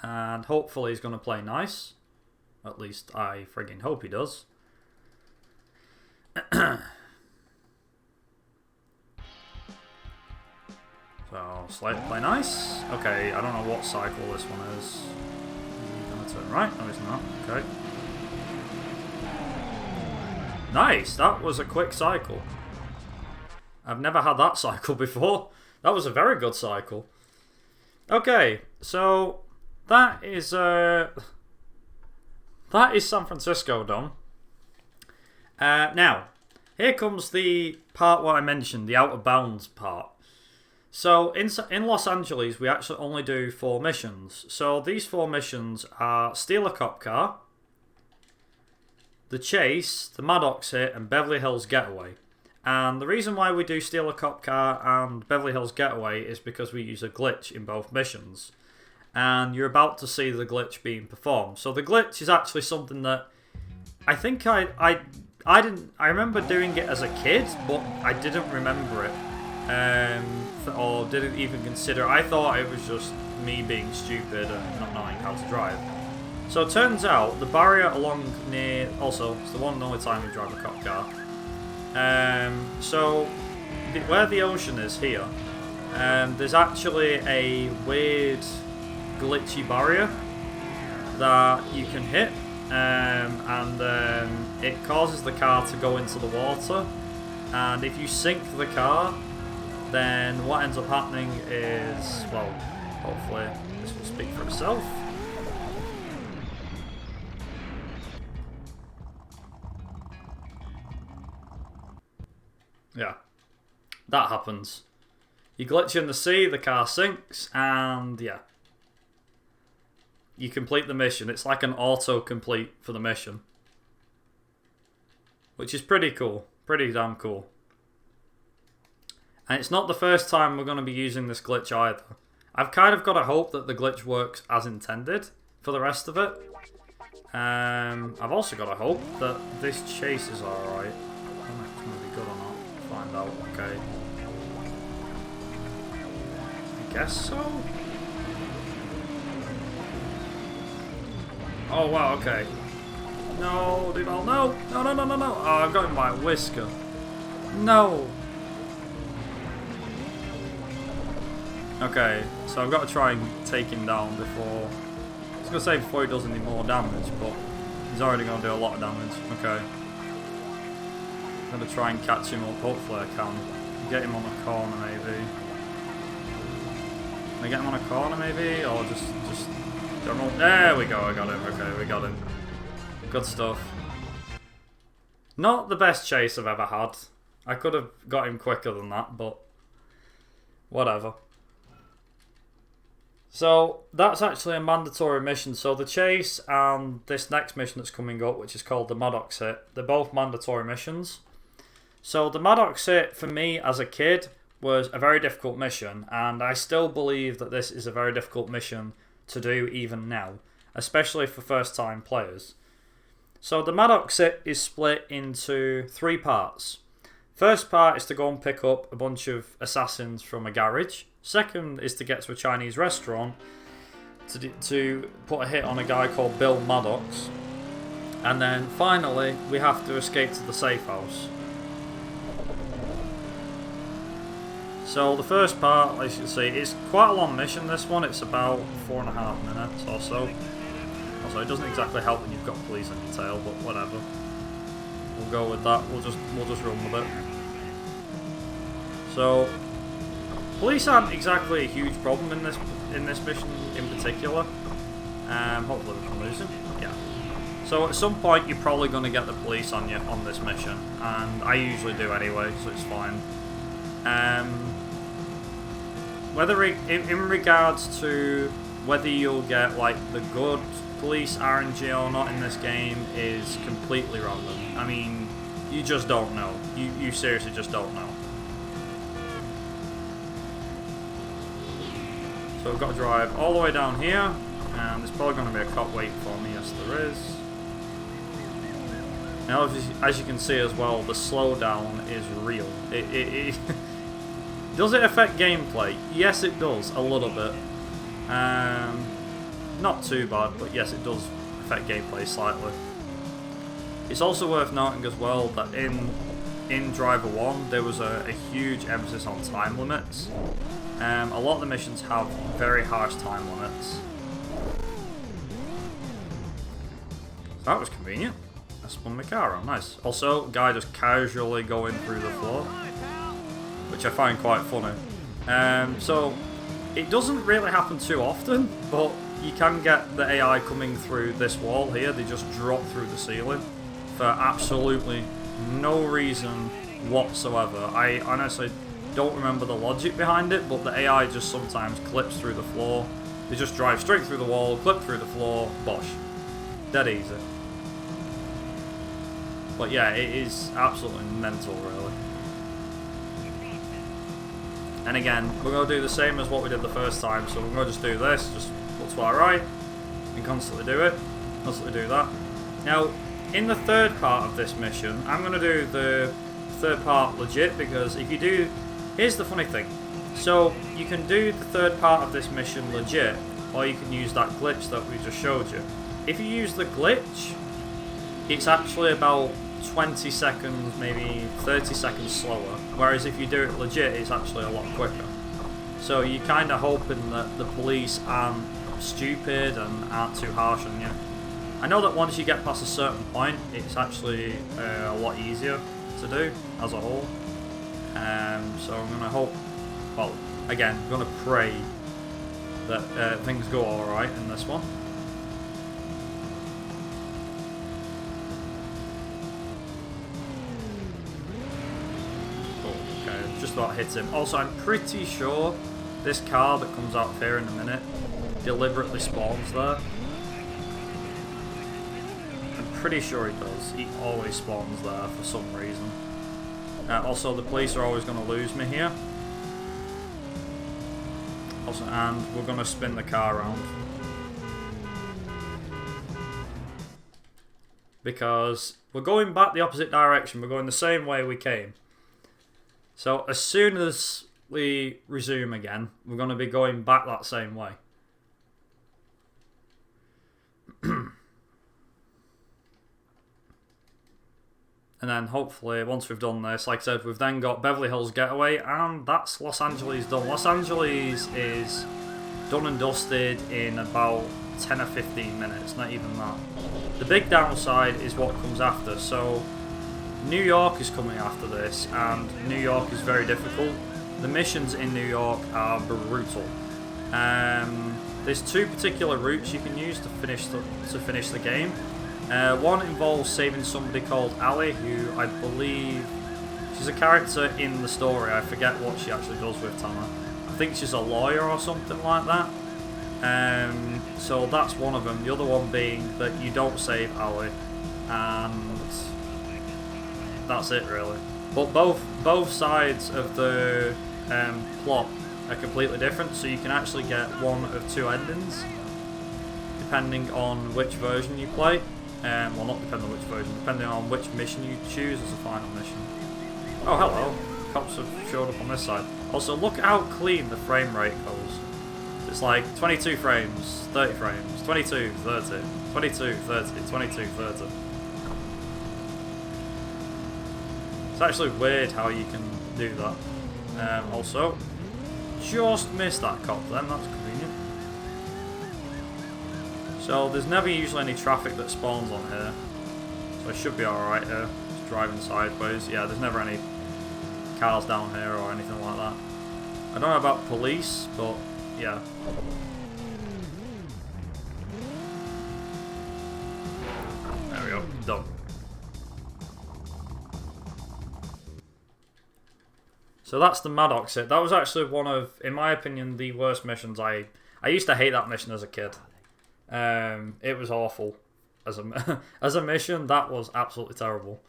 Speaker 1: and hopefully he's going to play nice. At least I friggin' hope he does. So Slater play nice. Okay, I don't know what cycle this one is. Is he going to turn right? No, he's not. Okay. Nice, that was a quick cycle. I've never had that cycle before. That was a very good cycle. Okay, so that is San Francisco done. Now, here comes the part what I mentioned, the out of bounds part. So in Los Angeles, we actually only do 4 missions. So these 4 missions are steal a cop car, the chase, the Maddox hit, and Beverly Hills Getaway. And the reason why we do Steal a Cop Car and Beverly Hills Getaway is because we use a glitch in both missions. And you're about to see the glitch being performed. So the glitch is actually something that I think I remember doing it as a kid, but I didn't remember it, or didn't even consider it. I thought it was just me being stupid and not knowing how to drive. So it turns out the barrier along near, also it's the one and only time we drive a cop car. So where the ocean is here, there's actually a weird glitchy barrier that you can hit, and it causes the car to go into the water, and if you sink the car, then what ends up happening is, well, hopefully this will speak for itself. Yeah, that happens. You glitch in the sea, the car sinks, and yeah, you complete the mission. It's like an auto-complete for the mission, which is pretty cool. Pretty damn cool. And it's not the first time we're going to be using this glitch either. I've kind of got to hope that the glitch works as intended for the rest of it. I've also got to hope that this chase is alright. I don't know if it's going to be good or not. Find out. Okay. I guess so. Oh wow, okay. No, Duval, no! No, no, no, no, no! Oh, I've got him by a whisker. No! Okay, so I've got to try and take him down before... I was going to say before he does any more damage, but he's already going to do a lot of damage. Okay. I'm going to try and catch him up. Hopefully I can. Get him on a corner, maybe. Can I get him on a corner, maybe? Or just... There we go, I got him. Okay, we got him. Good stuff. Not the best chase I've ever had. I could have got him quicker than that, but whatever. So that's actually a mandatory mission. So the chase and this next mission that's coming up, which is called the Maddox Hit, they're both mandatory missions. So the Maddox Hit, for me as a kid, was a very difficult mission, and I still believe that this is a very difficult mission to do even now, especially for first time players. So the Maddox Hit is split into 3 parts. First part is to go and pick up a bunch of assassins from a garage. Second is to get to a Chinese restaurant to put a hit on a guy called Bill Maddox. And then finally we have to escape to the safe house. So the first part, as you can see, is quite a long mission, this one. It's about 4.5 minutes or so. Also, it doesn't exactly help when you've got police on your tail, but whatever. We'll go with that. We'll just run with it. So, police aren't exactly a huge problem in this mission in particular. Hopefully we can lose him. Yeah. So at some point you're probably going to get the police on you on this mission, and I usually do anyway, so it's fine. Whether in regards to whether you'll get like the good police RNG or not in this game is completely random. I mean, you just don't know. You seriously just don't know. So we've got to drive all the way down here, and there's probably going to be a cop waiting for me. Yes, there is. Now, as you can see as well, the slowdown is real. Does it affect gameplay? Yes, it does, a little bit. Not too bad, but yes, it does affect gameplay slightly. It's also worth noting as well that in Driver 1, there was a huge emphasis on time limits. A lot of the missions have very harsh time limits. So that was convenient. I spun my car on, nice. Also, guy just casually going through the floor, which I find quite funny. So, it doesn't really happen too often, but you can get the AI coming through this wall here. They just drop through the ceiling for absolutely no reason whatsoever. I honestly don't remember the logic behind it, but the AI just sometimes clips through the floor. They just drive straight through the wall, clip through the floor, bosh. Dead easy. But yeah, it is absolutely mental, really. And again, we're going to do the same as what we did the first time. So we're going to just do this, just look to our right, and constantly do it, constantly do that. Now, in the third part of this mission, I'm going to do the third part legit, because if you do, here's the funny thing. So you can do the third part of this mission legit, or you can use that glitch that we just showed you. If you use the glitch, it's actually about 20 seconds, maybe 30 seconds slower, whereas if you do it legit, it's actually a lot quicker. So you're kind of hoping that the police aren't stupid and aren't too harsh on you. I know that once you get past a certain point, it's actually a lot easier to do as a whole. So I'm going to hope, well, again, I'm going to pray that things go alright in this one. Oh, okay, just about hit him. Also, I'm pretty sure this car that comes out here in a minute deliberately spawns there. Pretty sure he does. He always spawns there for some reason. Also, the police are always going to lose me here. Also, and we're going to spin the car around. Because we're going back the opposite direction. We're going the same way we came. So, as soon as we resume again, we're going to be going back that same way. And then hopefully, once we've done this, like I said, we've then got Beverly Hills Getaway, and that's Los Angeles done. Los Angeles is done and dusted in about 10 or 15 minutes, not even that. The big downside is what comes after. So, New York is coming after this, and New York is very difficult. The missions in New York are brutal. There's two particular routes you can use to finish the game. One involves saving somebody called Allie, who I believe she's a character in the story. I forget what she actually does with Tanner. I think she's a lawyer or something like that. So that's one of them. The other one being that you don't save Allie, and that's it really. But both sides of the plot are completely different, so you can actually get one of two endings depending on which version you play. Well, not depending on which version, depending on which mission you choose as a final mission. Oh, hello. Cops have showed up on this side. Also, look at how clean the frame rate goes. It's like 22 frames, 30 frames, 22, 30, 22, 30, 22, 30. It's actually weird how you can do that. Also, just missed that cop then, that's convenient. So there's never usually any traffic that spawns on here, so I should be alright here, just driving sideways. Yeah, there's never any cars down here or anything like that. I don't know about police, but yeah. There we go, done. So that's the Maddox hit. That was actually one of, in my opinion, the worst missions. I used to hate that mission as a kid. It was awful as a mission. That was absolutely terrible.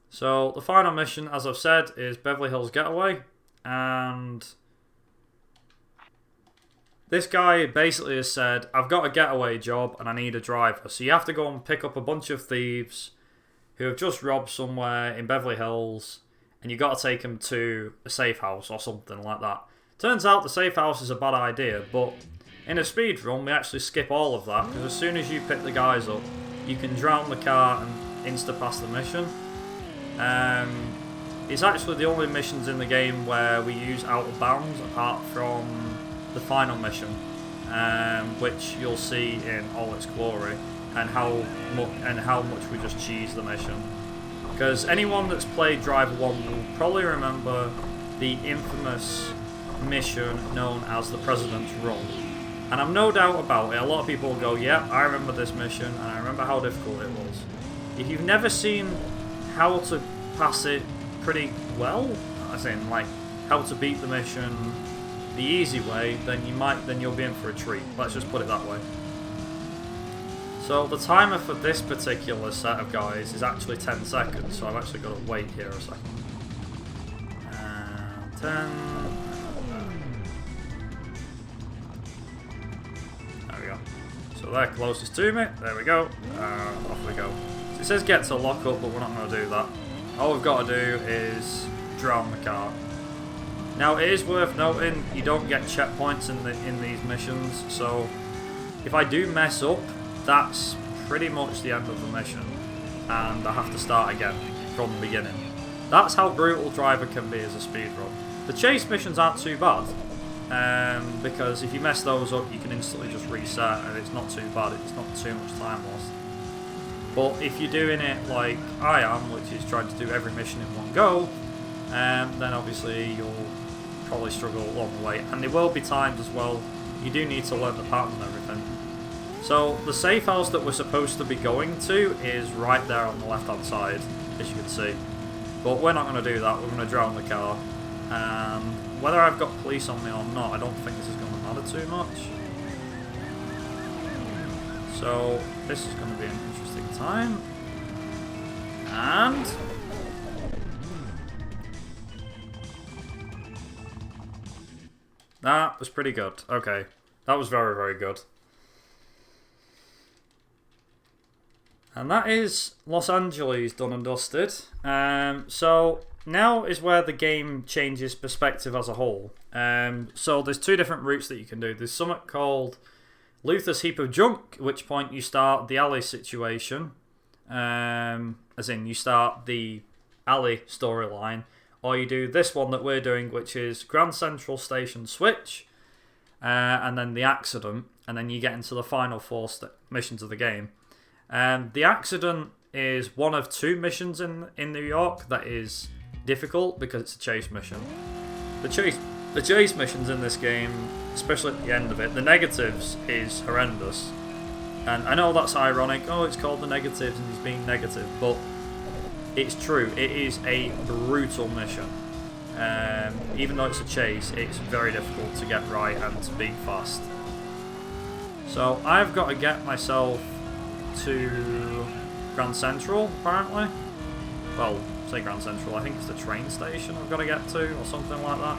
Speaker 1: So the final mission, as I've said, is Beverly Hills Getaway, and this guy basically has said, I've got a getaway job and I need a driver. So you have to go and pick up a bunch of thieves who have just robbed somewhere in Beverly Hills, and you got to take them to a safe house or something like that. Turns out the safe house is a bad idea, but in a speed run we actually skip all of that, because as soon as you pick the guys up, you can drown the car and insta-pass the mission. It's actually the only missions in the game where we use out of bounds, apart from the final mission, which you'll see in all its glory, and how much we just cheese the mission. Because anyone that's played Driver 1 will probably remember the infamous mission known as the President's Run. And I'm no doubt about it, a lot of people will go, yeah, I remember this mission, and I remember how difficult it was. If you've never seen how to pass it pretty well, as in, like, how to beat the mission the easy way, then you'll be in for a treat. Let's just put it that way. So the timer for this particular set of guys is actually 10 seconds, so I've actually got to wait here a second. 10. There we go. So they're closest to me. There we go. Off we go. So it says get to lock up, but we're not going to do that. All we've got to do is drown the car. Now it is worth noting you don't get checkpoints in these missions, so if I do mess up, that's pretty much the end of the mission, and I have to start again from the beginning. That's how brutal Driver can be as a speedrun. The chase missions aren't too bad, because if you mess those up, you can instantly just reset, and it's not too bad. It's not too much time lost. But if you're doing it like I am, which is trying to do every mission in one go, then obviously you'll probably struggle along the way. And there will be times as well you do need to learn the patterns and everything. So the safe house that we're supposed to be going to is right there on the left hand side, as you can see. But we're not going to do that, we're going to drown the car. And whether I've got police on me or not, I don't think this is going to matter too much. So this is going to be an interesting time. And that was pretty good. Okay, that was very, very good. And that is Los Angeles done and dusted. So now is where the game changes perspective as a whole. So there's two different routes that you can do. There's something called Luther's Heap of Junk, at which point you start the alley situation. As in you start the alley storyline. Or you do this one that we're doing, which is Grand Central Station Switch. And then the accident. And then you get into the final four missions of the game. The accident is one of two missions in New York that is difficult because it's a chase mission. The chase missions in this game, especially at the end of it, the negatives is horrendous. And I know that's ironic, oh it's called the negatives and he's being negative, but it's true, it is a brutal mission. Even though it's a chase, it's very difficult to get right and to beat fast. So I've got to get myself to Grand Central, apparently. Well, say Grand Central, I think it's the train station I've got to get to, or something like that.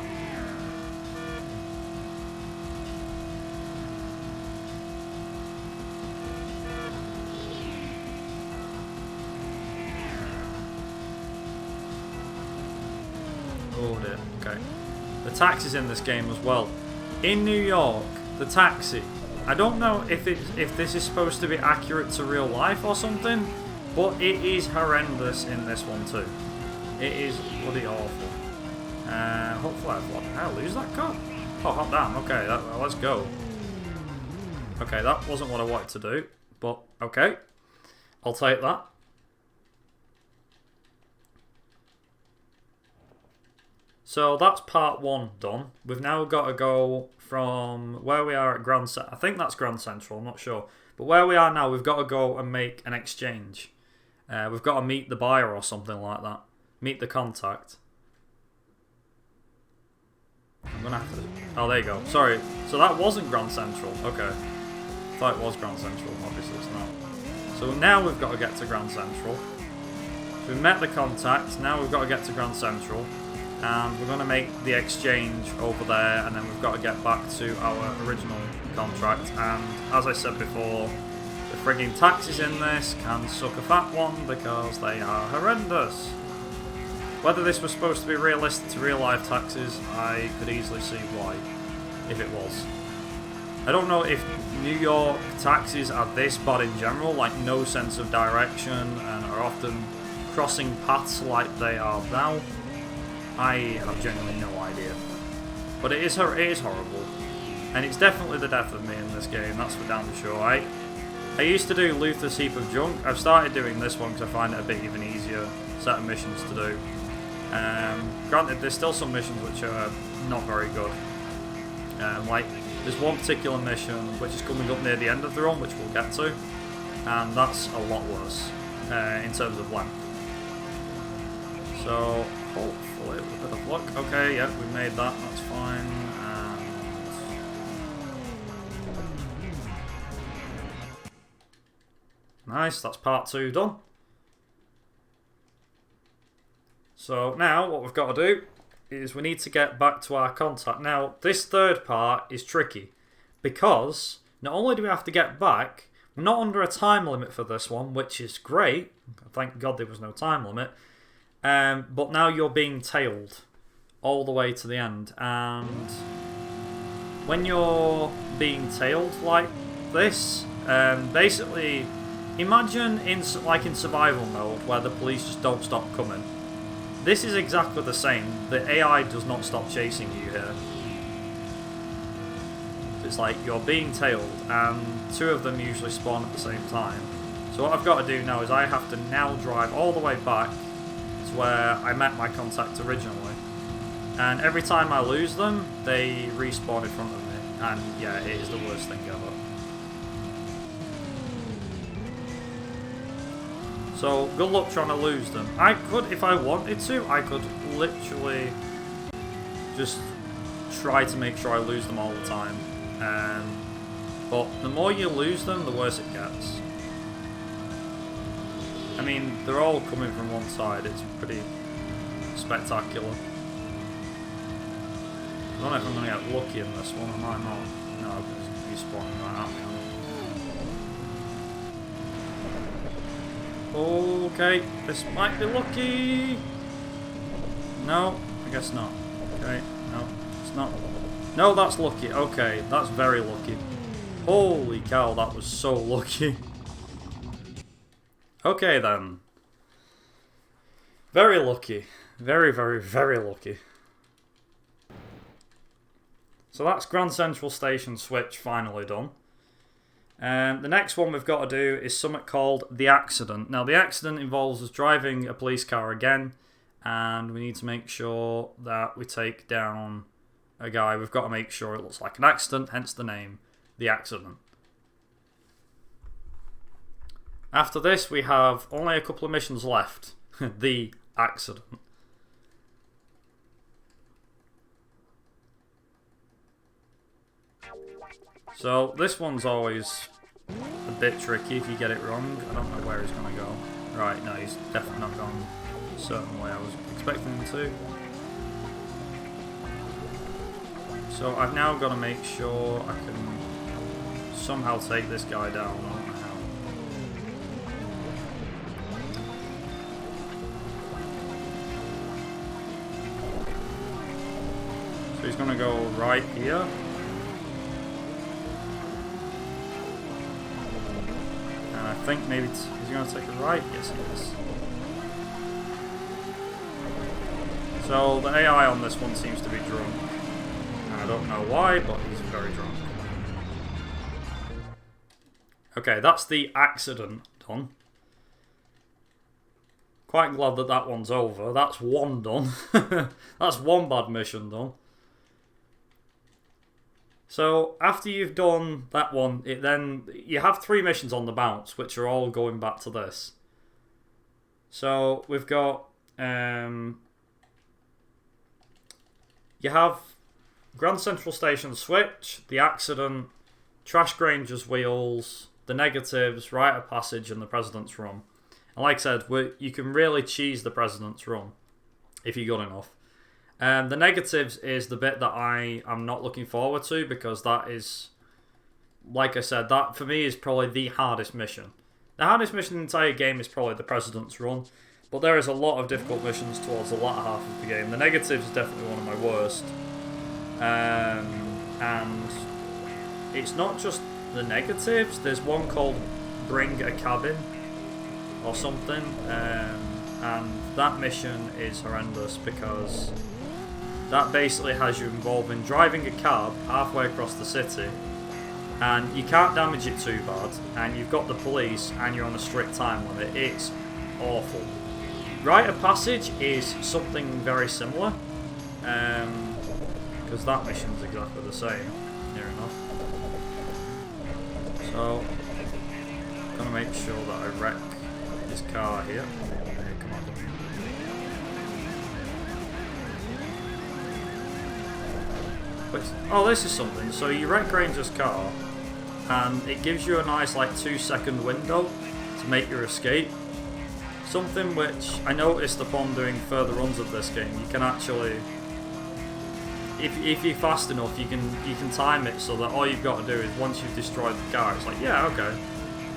Speaker 1: Oh dear, okay. The taxi's in this game as well. In New York, the taxi, I don't know if this is supposed to be accurate to real life or something, but it is horrendous in this one too. It is bloody awful. Hopefully I've lost. Did I lose that car? Oh, hot damn. Okay, let's go. Okay, that wasn't what I wanted to do, but okay. I'll take that. So that's part one done. We've now got to go from where we are at Grand Central. I think that's Grand Central, I'm not sure. But where we are now, we've got to go and make an exchange. We've got to meet the buyer or something like that. Meet the contact. I'm going to have to... Oh, there you go. Sorry. So that wasn't Grand Central. Okay. I thought it was Grand Central. Obviously it's not. So now we've got to get to Grand Central. So we've met the contact. Now we've got to get to Grand Central. And we're going to make the exchange over there, and then we've got to get back to our original contract. And as I said before, the frigging taxis in this can suck a fat one because they are horrendous. Whether this was supposed to be realistic to real life taxis, I could easily see why, if it was. I don't know if New York taxis are this bad in general, like no sense of direction and are often crossing paths like they are now. I have genuinely no idea. But it is horrible. And it's definitely the death of me in this game, that's for damn sure. I used to do Luther's Heap of Junk. I've started doing this one because I find it a bit even easier set of missions to do. Granted, there's still some missions which are not very good. Like, there's one particular mission which is coming up near the end of the run, which we'll get to. And that's a lot worse in terms of length. So, hopefully with a bit of luck. Okay, yeah, we made that, that's fine. Nice, that's part 2 done. So now what we've got to do is we need to get back to our contact. Now this third part is tricky because not only do we have to get back, we're not under a time limit for this one, which is great. Thank God there was no time limit. But now you're being tailed all the way to the end. And when you're being tailed like this, basically imagine in survival mode where the police just don't stop coming. This is exactly the same. The AI does not stop chasing you here. It's like you're being tailed and 2 of them usually spawn at the same time. So what I've got to do now is I have to now drive all the way back to where I met my contact originally. And every time I lose them, they respawn in front of me. And yeah, it is the worst thing ever. So good luck trying to lose them. I could, if I wanted to, I could literally just try to make sure I lose them all the time. But the more you lose them, the worse it gets. I mean, they're all coming from one side. It's pretty spectacular. I don't know if I'm going to get lucky in this one. I might not. No, because he's spawning right at me. Okay, this might be lucky. No, I guess not. Okay, no, it's not. No, that's lucky. Okay, that's very lucky. Holy cow, that was so lucky. Okay then. Very lucky. Very, very, very lucky. So that's Grand Central Station Switch finally done. The next one we've got to do is something called The Accident. Now the accident involves us driving a police car again, and we need to make sure that we take down a guy. We've got to make sure it looks like an accident, hence the name, The Accident. After this we have only a couple of missions left. The Accident. So this one's always a bit tricky if you get it wrong. I don't know where he's going to go. Right, no, he's definitely not gone a certain way I was expecting him to. So I've now got to make sure I can somehow take this guy down. I don't know how. So he's going to go right here. I think maybe he's going to take a right. Yes, he is. So the AI on this one seems to be drunk. I don't know why, but he's very drunk. Okay, that's The Accident done. Quite glad that that one's over. That's one done. That's one bad mission done. So after you've done that one, then you have 3 missions on the bounce, which are all going back to this. So we've got you have Grand Central Station Switch, The Accident, Trash Granger's Wheels, The Negatives, Rite of Passage, and the President's Run. And like I said, you can really cheese the President's Run if you're good enough. The Negatives is the bit that I am not looking forward to, because that is, like I said, that for me is probably the hardest mission. The hardest mission in the entire game is probably the President's Run, but there is a lot of difficult missions towards the latter half of the game. The Negatives is definitely one of my worst. And it's not just the Negatives, there's one called Bring a Cabin or something, and that mission is horrendous because that basically has you involved in driving a cab halfway across the city, and you can't damage it too bad, and you've got the police and you're on a strict time limit. It's awful. Rite of Passage is something very similar, because that mission's exactly the same, near enough. So I'm gonna make sure that I wreck this car here. Hey, come on. Oh, this is something. So you wreck Granger's car, and it gives you a nice like 2-second window to to make your escape. Something which I noticed upon doing further runs of this game, you can actually, if you're fast enough, you can time it so that all you've got to do is once you've destroyed the car, it's like, yeah, okay,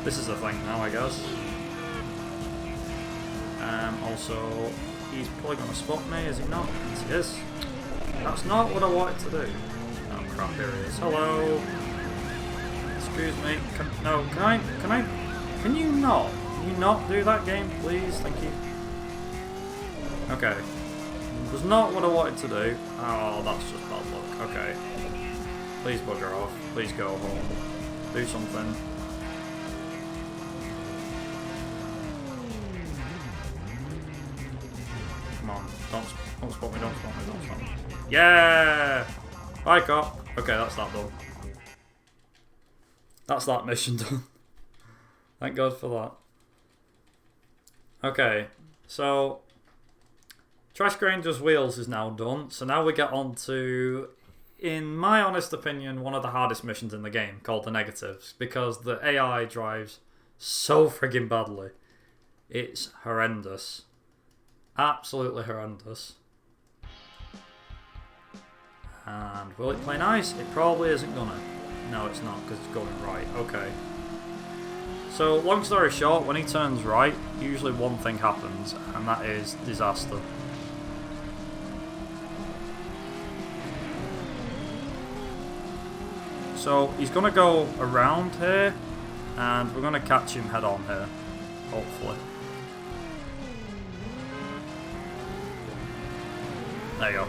Speaker 1: this is the thing now, I guess. Also, he's probably going to spot me, is he not? Yes, he is. That's not what I wanted to do. Oh crap, here he is. Hello. Excuse me. Can you not do that game, please? Thank you. Okay. It was not what I wanted to do. Oh, that's just bad luck. Okay. Please bugger off. Please go home. Do something. Come on. Don't spot me, don't spot me. Yeah! Bye, cop. Okay, that's that done. That's that mission done. Thank God for that. Okay, so Trash Granger's Wheels is now done. So now we get on to, in my honest opinion, one of the hardest missions in the game, called the Negatives, because the AI drives so friggin' badly. It's horrendous. Absolutely horrendous. And will it play nice? It probably isn't gonna. No, it's not, because it's going right. Okay. So, long story short, when he turns right, usually one thing happens, and that is disaster. So, he's going to go around here, and we're going to catch him head on here, hopefully. There you go.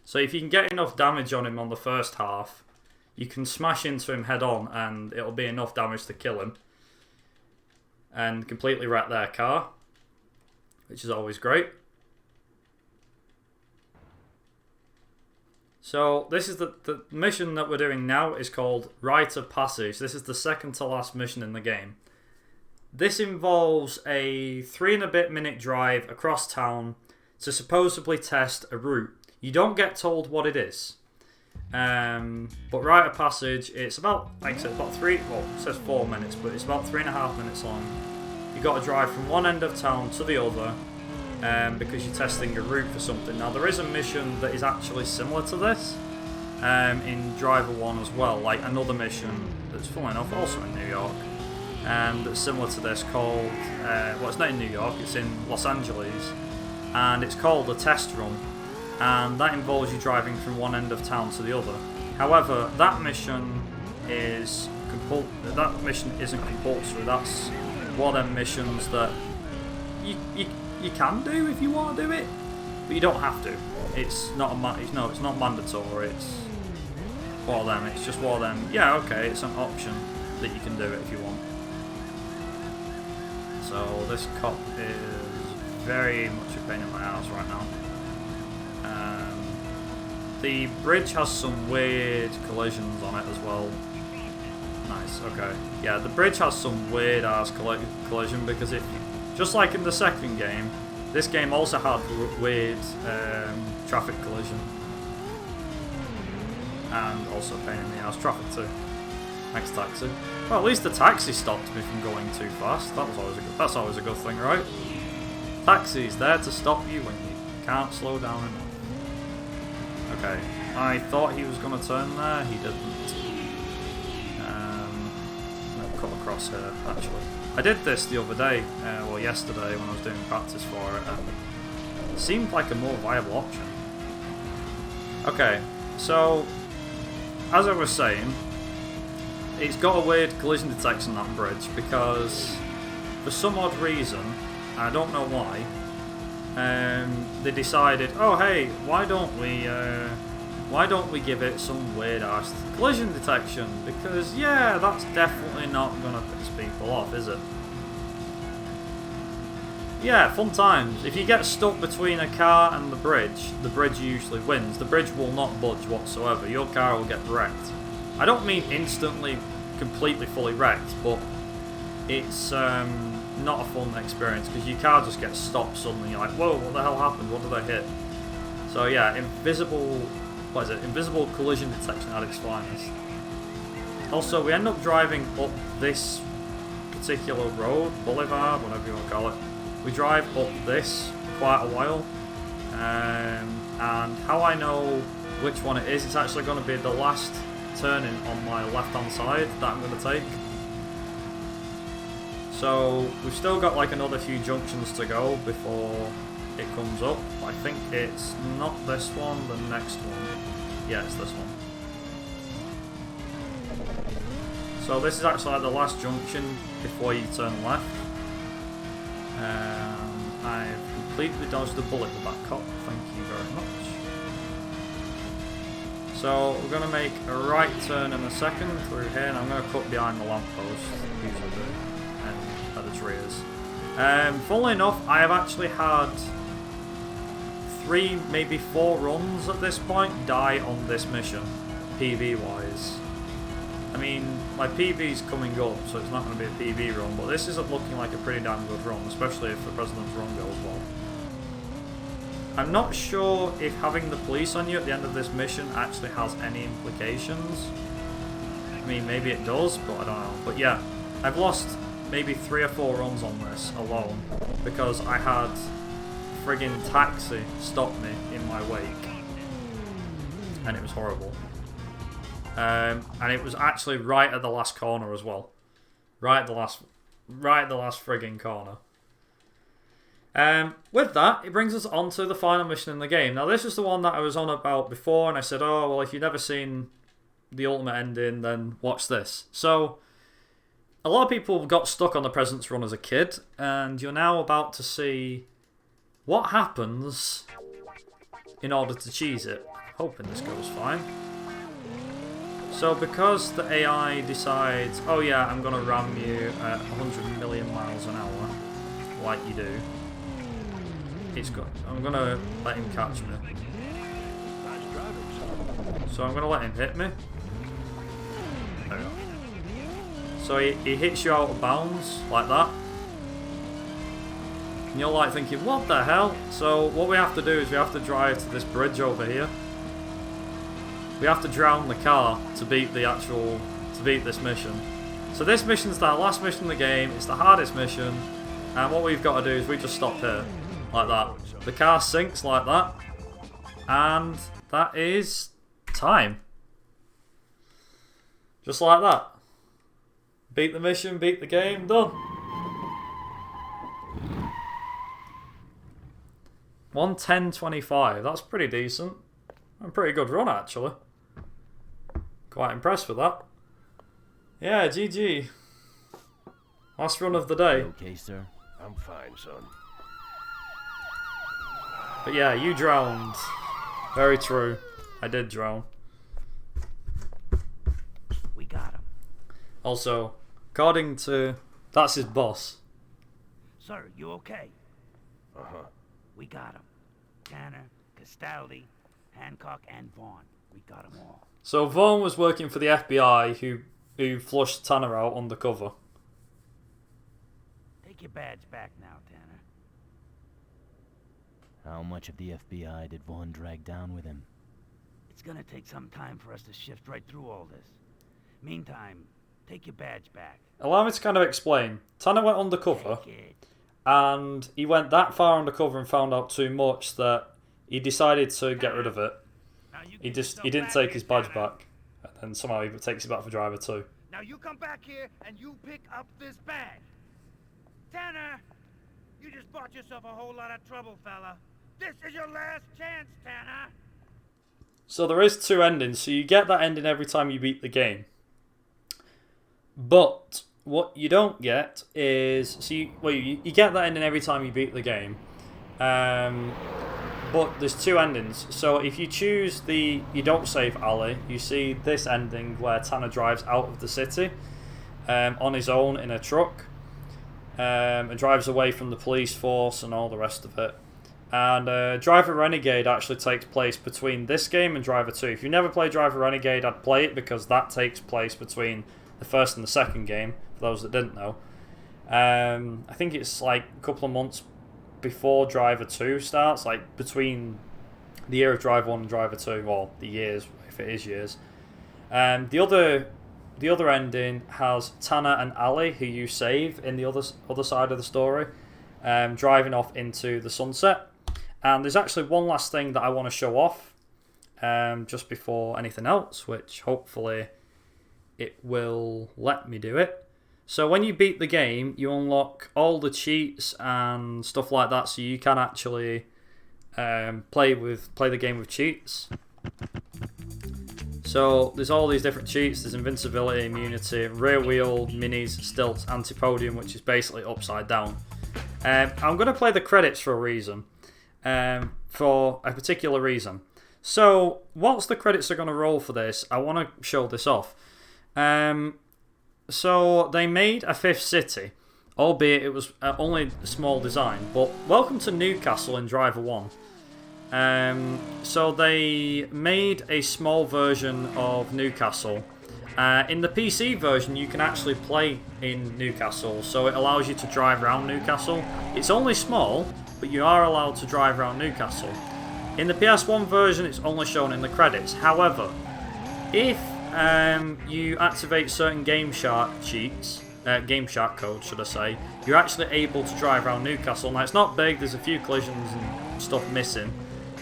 Speaker 1: So if you can get enough damage on him on the first half, you can smash into him head on and it'll be enough damage to kill him. And completely wreck their car, which is always great. So this is the mission that we're doing now is called Rite of Passage. This is the second to last mission in the game. This involves a 3 and a bit minute drive across town to supposedly test a route. You don't get told what it is. But Rite of Passage, it's about, like I said, about it says 4 minutes, but it's about 3.5 minutes long. You've got to drive from one end of town to the other because you're testing a route for something. Now, there is a mission that is actually similar to this in Driver 1 as well, like another mission that's, funnily enough, also in New York, that's similar to this called, well, it's not in New York, it's in Los Angeles, and it's called a test run. And that involves you driving from one end of town to the other. However, that mission isn't compulsory. That's one of them missions that you can do if you want to do it, but you don't have to. It's not it's not mandatory. It's one of them. It's just one of them. Yeah, okay, it's an option that you can do it if you want. So this cop is very much a pain in my ass right now. The bridge has some weird collisions on it as well. Nice, okay. Yeah, the bridge has some weird ass collision because just like in the second game, this game also had weird traffic collision. And also pain in the ass traffic too. Thanks, taxi. Well, at least the taxi stopped me from going too fast. That's always a good thing, right? Taxi's there to stop you when you can't slow down enough. Okay, I thought he was going to turn there, he didn't. I'll cut across here, actually. I did this the other day, well yesterday when I was doing practice for it, and it seemed like a more viable option. Okay, so, as I was saying, it's got a weird collision detection on that bridge because, for some odd reason, I don't know why, they decided, oh hey, why don't we give it some weird ass collision detection? Because yeah, that's definitely not gonna piss people off, is it? Yeah, fun times. If you get stuck between a car and the bridge usually wins. The bridge will not budge whatsoever. Your car will get wrecked. I don't mean instantly, completely fully wrecked, but it's not a fun experience because your car just gets stopped suddenly. You're like, whoa, what the hell happened? What did I hit? So yeah, invisible what is it? Invisible collision detection at its finest. Also, we end up driving up this particular road, boulevard, whatever you want to call it. We drive up this for quite a while. And how I know which one it is, it's actually going to be the last turning on my left hand side that I'm going to take. So we've still got like another few junctions to go before it comes up. I think it's not this one, the next one. Yeah, it's this one. So this is actually like the last junction before you turn left. I've completely dodged the bullet with that cop, thank you very much. So we're going to make a right turn in a second through here, and I'm going to cut behind the lamppost, usually do, and where the tree is. Funnily enough, I have actually had 3, maybe 4 runs at this point die on this mission, PB wise. I mean, my PB's coming up, so it's not going to be a PB run, but this isn't looking like a pretty damn good run, especially if the President's run goes well. I'm not sure if having the police on you at the end of this mission actually has any implications. I mean, maybe it does, but I don't know. But yeah, I've lost maybe 3 or 4 runs on this alone because I had friggin' taxi stop me in my wake, and it was horrible. And it was actually right at the last corner as well. Right at the last friggin' corner. With that, it brings us on to the final mission in the game. Now, this is the one that I was on about before, and I said, oh, well, if you've never seen the ultimate ending, then watch this. So, a lot of people got stuck on the President's Run as a kid, and you're now about to see what happens in order to cheese it. Hoping this goes fine. So because the AI decides, oh yeah, I'm going to ram you at 100 million miles an hour, like you do, I'm going to let him catch me. So I'm going to let him hit me. There we go. So he hits you out of bounds, like that. And you're like thinking, what the hell? So what we have to do is we have to drive to this bridge over here. We have to drown the car to beat this mission. So this mission's the last mission in the game, it's the hardest mission, and what we've got to do is we just stop here, like that. The car sinks like that, and that is time. Just like that. Beat the mission, beat the game, done. 1:10:25, that's pretty decent. A pretty good run actually. Quite impressed with that. Yeah, GG. Last run of the day.
Speaker 2: Okay, sir. I'm fine, son.
Speaker 1: But yeah, you drowned. Very true. I did drown.
Speaker 2: We got him.
Speaker 1: Also, according to... That's his boss.
Speaker 2: Sir, you okay?
Speaker 3: Uh-huh.
Speaker 2: We got him. Tanner, Castaldi, Hancock, and Vaughn. We got them all.
Speaker 1: So Vaughn was working for the FBI who flushed Tanner out undercover.
Speaker 2: Take your badge back now, Tanner.
Speaker 4: How much of the FBI did Vaughn drag down with him?
Speaker 2: It's gonna take some time for us to shift right through all this. Meantime, take your badge back.
Speaker 1: Allow me to kind of explain. Tanner went undercover,
Speaker 2: Take it.
Speaker 1: and he went that far undercover and found out too much that he decided to get rid of it.
Speaker 2: Now you
Speaker 1: He
Speaker 2: get
Speaker 1: didn't
Speaker 2: yourself
Speaker 1: take
Speaker 2: back
Speaker 1: his
Speaker 2: here,
Speaker 1: badge
Speaker 2: Tanner.
Speaker 1: back, and then somehow he takes it back for driver 2.
Speaker 2: Now you come back here and you pick up this bag. Tanner, you just bought yourself a whole lot of trouble, fella. This is your last chance, Tanner.
Speaker 1: So there is 2 endings, so you get that ending every time you beat the game. But what you don't get is... So you get that ending every time you beat the game. But there's 2 endings. So if you choose the You Don't Save Ali, you see this ending where Tanner drives out of the city on his own in a truck. And drives away from the police force and all the rest of it. And Driver Renegade actually takes place between this game and Driver 2. If you never played Driver Renegade, I'd play it because that takes place between the first and the second game, for those that didn't know. I think it's like a couple of months before Driver 2 starts, like between the year of Driver 1 and Driver 2, or the years, if it is years. The other ending has Tanner and Ali, who you save in the other side of the story, driving off into the sunset. And there's actually one last thing that I want to show off, just before anything else, which hopefully it will let me do it. So when you beat the game, you unlock all the cheats and stuff like that, so you can actually play the game with cheats. So there's all these different cheats. There's invincibility, immunity, rear wheel, minis, stilts, anti-podium, which is basically upside down. I'm going to play the credits for a reason, for a particular reason. So once the credits are going to roll for this, I want to show this off. So they made a fifth city, albeit it was only a small design. But welcome to Newcastle in Driver 1. So they made a small version of Newcastle. In the PC version, you can actually play in Newcastle, so it allows you to drive around Newcastle. It's only small, but you are allowed to drive around Newcastle. In the PS1 version, it's only shown in the credits. However, if you activate certain Game Shark cheats, Game Shark codes, should I say, you're actually able to drive around Newcastle. Now, it's not big, there's a few collisions and stuff missing,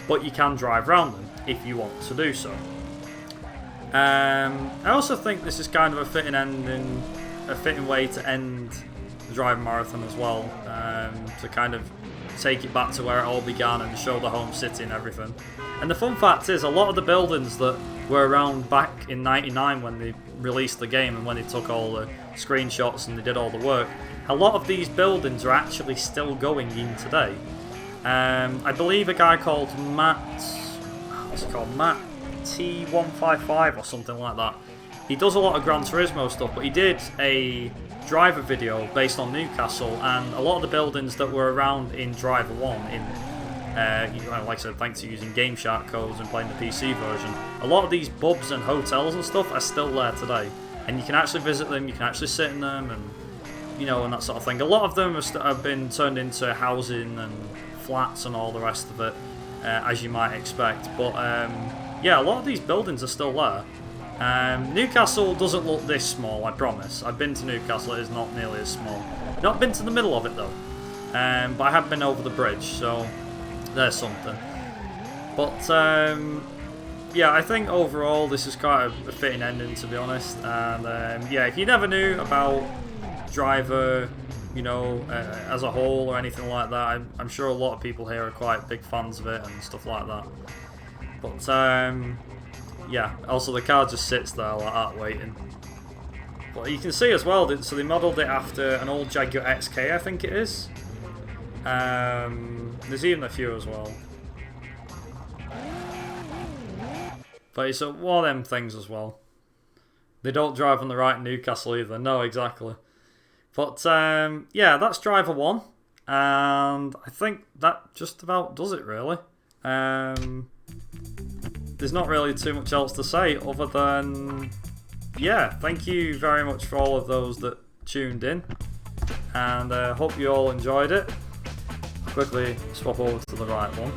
Speaker 1: but you can drive around them if you want to do so. I also think this is kind of a fitting way to end the driving marathon as well, to kind of take it back to where it all began and show the home city and everything. And the fun fact is, a lot of the buildings that were around back in '99 when they released the game and when they took all the screenshots and they did all the work, a lot of these buildings are actually still going in today. I believe a guy called Matt T155 or something like that. He does a lot of Gran Turismo stuff, but he did a driver video based on Newcastle, and a lot of the buildings that were around in Driver 1, like I said, thanks to using Game Shark codes and playing the PC version, a lot of these pubs and hotels and stuff are still there today, and you can actually visit them, you can actually sit in them, and and that sort of thing. A lot of them have been turned into housing and flats and all the rest of it, as you might expect. But yeah, a lot of these buildings are still there. Newcastle doesn't look this small, I promise. I've been to Newcastle, it is not nearly as small. Not been to the middle of it though, but I have been over the bridge, so there's something. But yeah, I think overall this is quite a fitting ending, to be honest. And yeah, if you never knew about Driver, as a whole or anything like that, I'm sure a lot of people here are quite big fans of it and stuff like that. But yeah, also the car just sits there like that waiting. But you can see as well, so they modelled it after an old Jaguar XK, I think it is. There's even a few as well. But it's one of them things as well. They don't drive on the right in Newcastle either. No, exactly. But yeah, that's Driver 1. And I think that just about does it, really. There's not really too much else to say other than, yeah, thank you very much for all of those that tuned in, and hope you all enjoyed it. Quickly swap over to the right one.